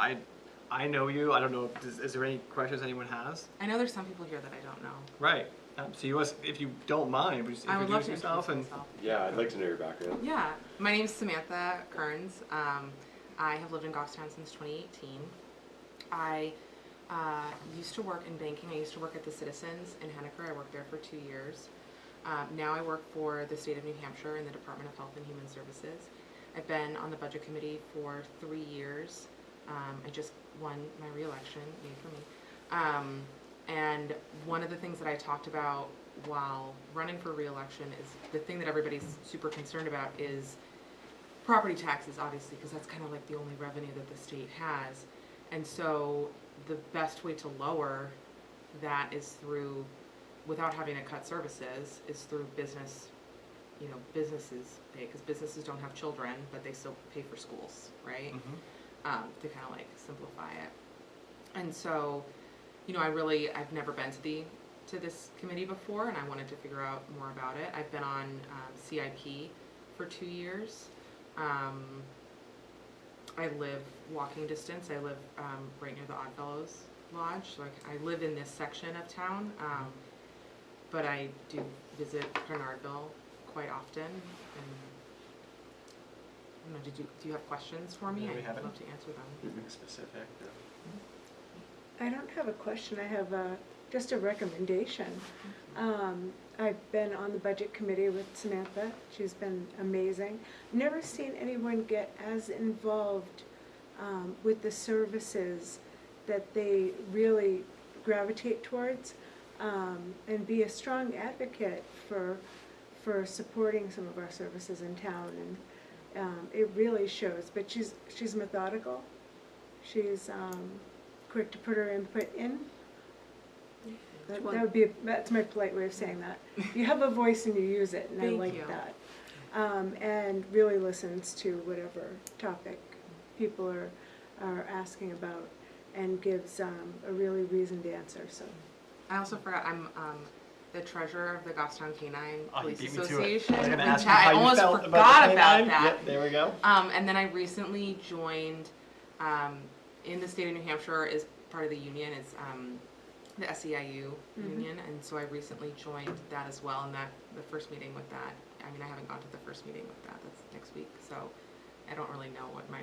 [SPEAKER 1] I know you. I don't know. Is there any questions anyone has?
[SPEAKER 6] I know there's some people here that I don't know.
[SPEAKER 1] Right. So if you don't mind, would you
[SPEAKER 6] I would love
[SPEAKER 1] introduce
[SPEAKER 6] to
[SPEAKER 1] yourself
[SPEAKER 6] introduce
[SPEAKER 1] and
[SPEAKER 6] myself.
[SPEAKER 8] Yeah, I'd like to know your background.
[SPEAKER 6] Yeah, my name's Samantha Kearns. I have lived in Goffstown since 2018. I used to work in banking. I used to work at the Citizens in Henniker. I worked there for 2 years. Now I work for the state of New Hampshire in the Department of Health and Human Services. I've been on the budget committee for 3 years. I just won my re-election, yay for me. And one of the things that I talked about while running for re-election is the thing that everybody's super concerned about is property taxes, obviously, because that's kind of like the only revenue that the state has. And so the best way to lower that is through, without having to cut services, is through businesses pay, because businesses don't have children, but they still pay for schools, right? To kind of like simplify it. And so, I've never been to this committee before, and I wanted to figure out more about it. I've been on CIP for 2 years. I live walking distance. I live right near the Oddfellows Lodge. Like, I live in this section of town, but I do visit Bernardville quite often. And I don't know, do you have questions for me?
[SPEAKER 1] No, we
[SPEAKER 6] I'd
[SPEAKER 1] haven't.
[SPEAKER 6] love to answer them.
[SPEAKER 1] specific.
[SPEAKER 2] I don't have a question, I have just a recommendation. I've been on the budget committee with Samantha, she's been amazing. Never seen anyone get as involved with the services that they really gravitate towards, and be a strong advocate for supporting some of our services in town, and it really shows. But she's methodical, she's quick to put her input in. That's my polite way of saying that. You have a voice and you use it, and I
[SPEAKER 6] Thank
[SPEAKER 2] like
[SPEAKER 6] you.
[SPEAKER 2] that. And really listens to whatever topic people are asking about, and gives a really reasoned answer, so.
[SPEAKER 6] I also forgot, I'm the treasurer of the Goffstown Canine
[SPEAKER 1] Oh, you
[SPEAKER 6] Police
[SPEAKER 1] beat me to it.
[SPEAKER 6] Association.
[SPEAKER 1] I was gonna
[SPEAKER 6] which
[SPEAKER 1] ask you how
[SPEAKER 6] I
[SPEAKER 1] you
[SPEAKER 6] almost
[SPEAKER 1] felt
[SPEAKER 6] forgot
[SPEAKER 1] the
[SPEAKER 6] about
[SPEAKER 1] canine.
[SPEAKER 6] that.
[SPEAKER 1] Yep, there we go.
[SPEAKER 6] And then I recently joined, in the state of New Hampshire, is part of the union, it's the SEIU union, and so I recently joined that as well, and the first meeting with that, I mean, I haven't gone to the first meeting with that, that's next week, so I don't really know what my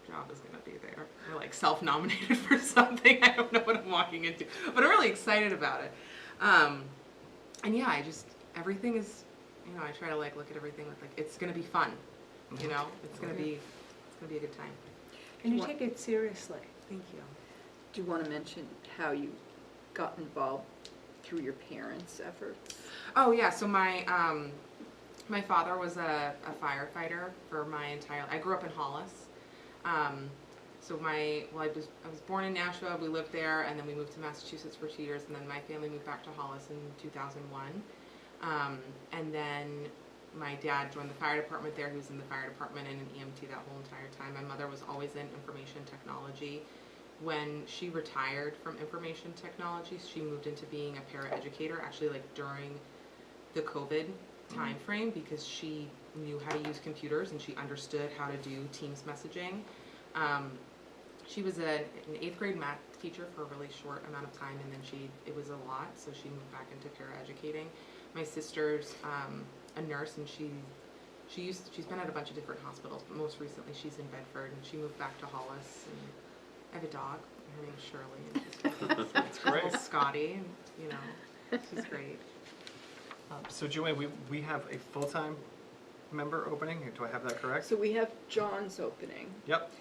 [SPEAKER 6] job is gonna be there. We're like self-nominated for something, I don't know what I'm walking into, but I'm really excited about it. And yeah, everything is, I try to like look at everything with like, it's gonna be fun, it's gonna be a good time.
[SPEAKER 2] And you take it seriously.
[SPEAKER 6] Thank you.
[SPEAKER 3] Do you want to mention how you got involved through your parents' efforts?
[SPEAKER 6] Oh yeah, so my father was a firefighter for I grew up in Hollis. I was born in Nashua, we lived there, and then we moved to Massachusetts for 2 years, and then my family moved back to Hollis in 2001. And then my dad joined the fire department there. He was in the fire department and an EMT that whole entire time. My mother was always in information technology. When she retired from information technology, she moved into being a paraeducator, actually like during the COVID time frame, because she knew how to use computers and she understood how to do Teams messaging. She was an 8th grade math teacher for a really short amount of time, and then it was a lot, so she moved back into paraeducating. My sister's a nurse, and she's been at a bunch of different hospitals, but most recently she's in Bedford, and she moved back to Hollis. And I have a dog. Her name's Shirley. And
[SPEAKER 1] That's great.
[SPEAKER 6] little Scotty, and she's great.
[SPEAKER 1] So Joanne, we have a full-time member opening. Do I have that correct?
[SPEAKER 3] So we have John's opening,
[SPEAKER 1] Yep.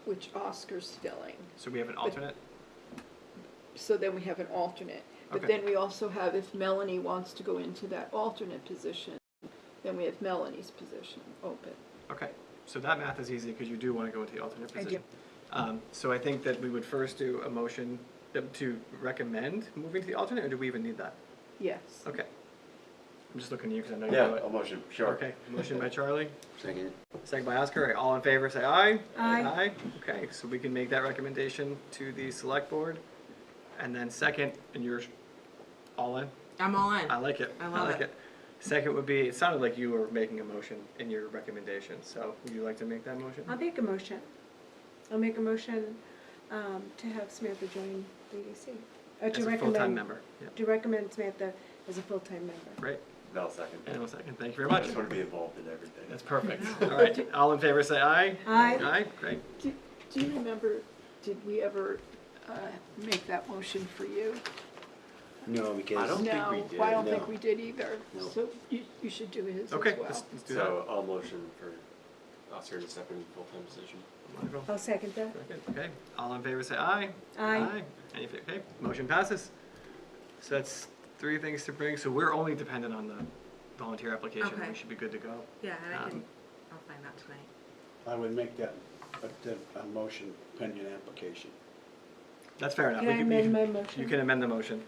[SPEAKER 3] which Oscar's filling.
[SPEAKER 1] So we have an alternate.
[SPEAKER 3] So then we have an alternate. But
[SPEAKER 1] Okay.
[SPEAKER 3] then we also have, if Melanie wants to go into that alternate position, then we have Melanie's position open.
[SPEAKER 1] Okay. So that math is easy because you do want to go into the alternate
[SPEAKER 2] I
[SPEAKER 1] position. So I think that we would first do a motion to recommend moving to the alternate, or do we even need that?
[SPEAKER 3] Yes.
[SPEAKER 1] Okay. I'm just looking at you because I know you
[SPEAKER 8] Yeah,
[SPEAKER 1] know it.
[SPEAKER 8] a motion, sure.
[SPEAKER 1] Okay. Motion by Charlie.
[SPEAKER 4] Second.
[SPEAKER 1] Second by Oscar. All in favor, say aye.
[SPEAKER 2] Aye.
[SPEAKER 1] Aye. Okay, so we can make that recommendation to the select board. And then second, and you're all in?
[SPEAKER 6] I'm all in.
[SPEAKER 1] I like it.
[SPEAKER 6] I love
[SPEAKER 1] like
[SPEAKER 6] it.
[SPEAKER 1] Second would be, it sounded like you were making a motion in your recommendation, so would you like to make that motion?
[SPEAKER 2] I'll make a motion. I'll make a motion to have Samantha join the EDC.
[SPEAKER 1] As
[SPEAKER 2] To
[SPEAKER 1] a full-time
[SPEAKER 2] recommend,
[SPEAKER 1] member. Yeah,
[SPEAKER 2] to recommend Samantha as a full-time member.
[SPEAKER 1] great.
[SPEAKER 8] No, second.
[SPEAKER 1] And a second, thank you very
[SPEAKER 8] I
[SPEAKER 1] much.
[SPEAKER 8] just want to be involved in everything.
[SPEAKER 1] That's perfect. All right, all in favor, say aye.
[SPEAKER 2] Aye.
[SPEAKER 1] Aye, great.
[SPEAKER 3] Do you remember, did we ever make that motion for you?
[SPEAKER 4] No, because.
[SPEAKER 8] I don't think we
[SPEAKER 3] No,
[SPEAKER 8] did,
[SPEAKER 3] I don't
[SPEAKER 4] no.
[SPEAKER 3] think we did either.
[SPEAKER 4] No.
[SPEAKER 3] So you should do his as well.
[SPEAKER 1] Okay, let's do that.
[SPEAKER 8] So I'll motion for Oscar to step in full-time position.
[SPEAKER 1] Wonderful.
[SPEAKER 2] I'll second that.
[SPEAKER 1] Second, okay. All in favor, say aye.
[SPEAKER 2] Aye.
[SPEAKER 1] Okay, motion passes. So that's 3 things to bring, so we're only dependent on the volunteer application.
[SPEAKER 6] Okay.
[SPEAKER 1] We should be good to go.
[SPEAKER 6] Yeah, and
[SPEAKER 1] Um,
[SPEAKER 6] I'll find that tonight.
[SPEAKER 5] I would make that a motion pending application.
[SPEAKER 1] That's fair enough.
[SPEAKER 2] Can
[SPEAKER 1] We
[SPEAKER 2] I
[SPEAKER 1] can-
[SPEAKER 2] amend
[SPEAKER 1] you
[SPEAKER 2] my
[SPEAKER 1] can-
[SPEAKER 2] motion?
[SPEAKER 1] You can amend the motion.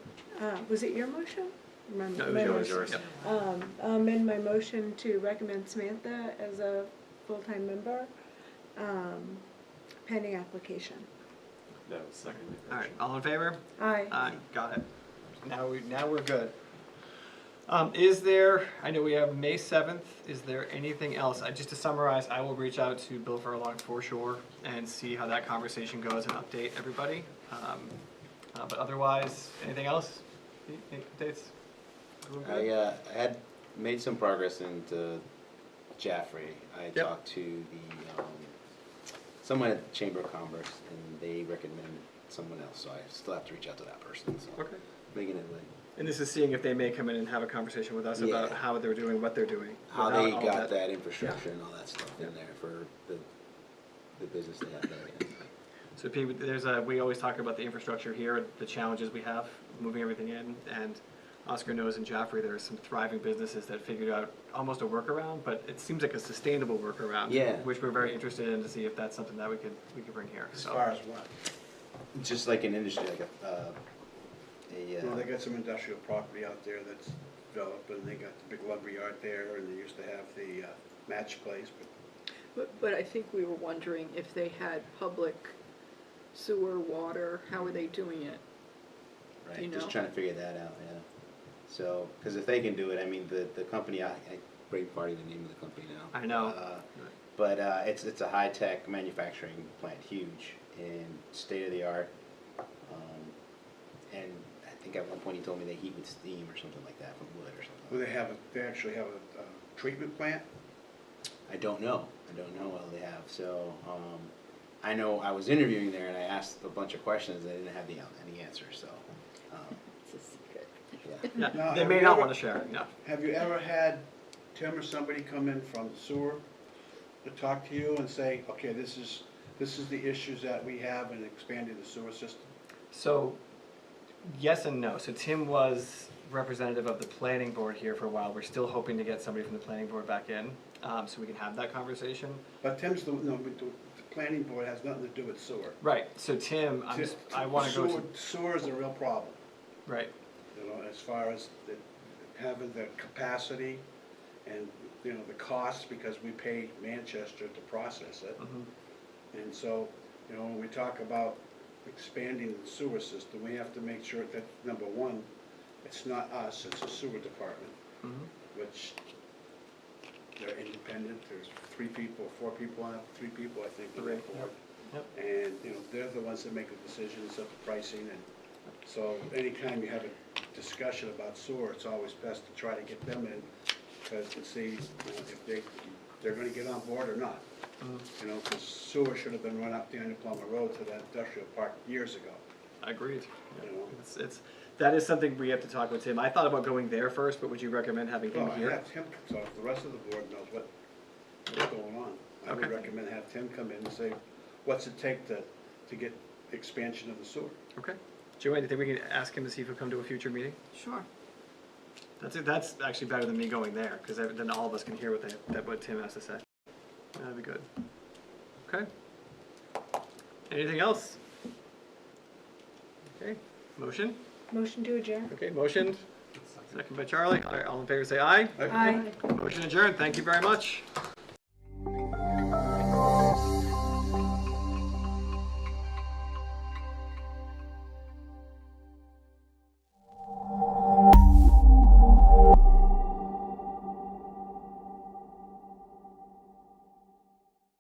[SPEAKER 2] Was it your motion?
[SPEAKER 1] No, it was
[SPEAKER 2] My
[SPEAKER 1] yours.
[SPEAKER 2] motion.
[SPEAKER 1] Yep.
[SPEAKER 2] I'll amend my motion to recommend Samantha as a full-time member, pending application.
[SPEAKER 8] No, second.
[SPEAKER 1] All right, all in favor?
[SPEAKER 2] Aye.
[SPEAKER 1] Aye, got it. Now we're good. I know we have May 7th, is there anything else? Just to summarize, I will reach out to Bill Furlong for sure and see how that conversation goes and update everybody. But otherwise, anything else? Any updates? Everyone good?
[SPEAKER 4] I had made some progress into Jaffrey. I
[SPEAKER 1] Yep.
[SPEAKER 4] talked to someone at the Chamber of Commerce, and they recommend someone else, so I still have to reach out to that person, so.
[SPEAKER 1] Okay.
[SPEAKER 4] Making it like,
[SPEAKER 1] And this is seeing if they may come in and have a conversation with us about
[SPEAKER 4] Yeah.
[SPEAKER 1] how they're doing, what they're doing.
[SPEAKER 4] how
[SPEAKER 1] without
[SPEAKER 4] they
[SPEAKER 1] all
[SPEAKER 4] got that infrastructure and all that stuff
[SPEAKER 1] Yeah.
[SPEAKER 4] in there for the business they have there.
[SPEAKER 1] So Pete, we always talk about the infrastructure here, the challenges we have, moving everything in, and Oscar knows in Jaffrey there are some thriving businesses that figured out almost a workaround, but it seems like a sustainable workaround.
[SPEAKER 4] Yeah.
[SPEAKER 1] Which we're very interested in to see if that's something that we could bring here.
[SPEAKER 5] As
[SPEAKER 1] So-
[SPEAKER 5] far as what?
[SPEAKER 4] Just like an industry, like
[SPEAKER 5] Well, they got some industrial property out there that's developed, and they got the big lumber yard there, and they used to have the match place, but
[SPEAKER 3] But I think we were wondering if they had public sewer, water, how are they doing it?
[SPEAKER 4] right,
[SPEAKER 3] You
[SPEAKER 4] just
[SPEAKER 3] know?
[SPEAKER 4] trying to figure that out, yeah. So, because if they can do it, I mean, the company, I break party the name of the company now.
[SPEAKER 1] I know.
[SPEAKER 4] But it's a high-tech manufacturing plant, huge and state-of-the-art. And I think at one point he told me they heat with steam or something like that from wood or something.
[SPEAKER 5] Well, they actually have a treatment plant?
[SPEAKER 4] I don't know what they have. So I know I was interviewing there and I asked a bunch of questions. I didn't have any answers. So
[SPEAKER 3] It's a secret.
[SPEAKER 4] yeah.
[SPEAKER 1] Yeah,
[SPEAKER 5] Now,
[SPEAKER 1] they
[SPEAKER 5] have
[SPEAKER 1] may
[SPEAKER 5] you
[SPEAKER 1] not
[SPEAKER 5] ever-
[SPEAKER 1] want to share it, yeah.
[SPEAKER 5] Have you ever had Tim or somebody come in from the sewer to talk to you and say, okay, this is the issues that we have in expanding the sewer system?
[SPEAKER 1] So, yes and no. So Tim was representative of the planning board here for a while. We're still hoping to get somebody from the planning board back in, so we can have that conversation.
[SPEAKER 5] But Tim's the planning board has nothing to do with sewer.
[SPEAKER 1] Right, so Tim, I want to go to,
[SPEAKER 5] Sewer is a real problem,
[SPEAKER 1] right,
[SPEAKER 5] you know, as far as having the capacity and, you know, the cost, because we pay Manchester to process it.
[SPEAKER 1] mhm,
[SPEAKER 5] And so, you know, when we talk about expanding the sewer system, we have to make sure that, number one, it's not us, it's the sewer department,
[SPEAKER 1] mhm,
[SPEAKER 5] which they're independent, there's 3 people, 4 people on it, 3 people, I think, on
[SPEAKER 1] Three,
[SPEAKER 5] that board.
[SPEAKER 1] yep.
[SPEAKER 5] And, you know, they're the ones that make the decisions of the pricing, and so anytime you have a discussion about sewer, it's always best to try to get them in, because to see, you know, if they're gonna get on board or not.
[SPEAKER 1] mhm.
[SPEAKER 5] You know, because sewer should have been run up Daniel Plummer Road to that industrial park years ago.
[SPEAKER 1] Agreed.
[SPEAKER 5] You know?
[SPEAKER 1] That is something we have to talk with Tim. I thought about going there first, but would you recommend having him
[SPEAKER 5] Well, I
[SPEAKER 1] here?
[SPEAKER 5] have Tim, so if the rest of the board knows what's going on, I would
[SPEAKER 1] Okay.
[SPEAKER 5] recommend have Tim come in and say, what's it take to get expansion of the sewer?
[SPEAKER 1] Okay. Joanne, do you think we can ask him to see if he'll come to a future meeting?
[SPEAKER 3] Sure.
[SPEAKER 1] That's actually better than me going there, because then all of us can hear what Tim has to say. That'd be good. Okay. Anything else? Okay, motion?
[SPEAKER 2] Motion to adjourn.
[SPEAKER 1] Okay, motion. Second by Charlie. All in favor, say aye.
[SPEAKER 2] Aye.
[SPEAKER 1] Motion adjourned. Thank you very much.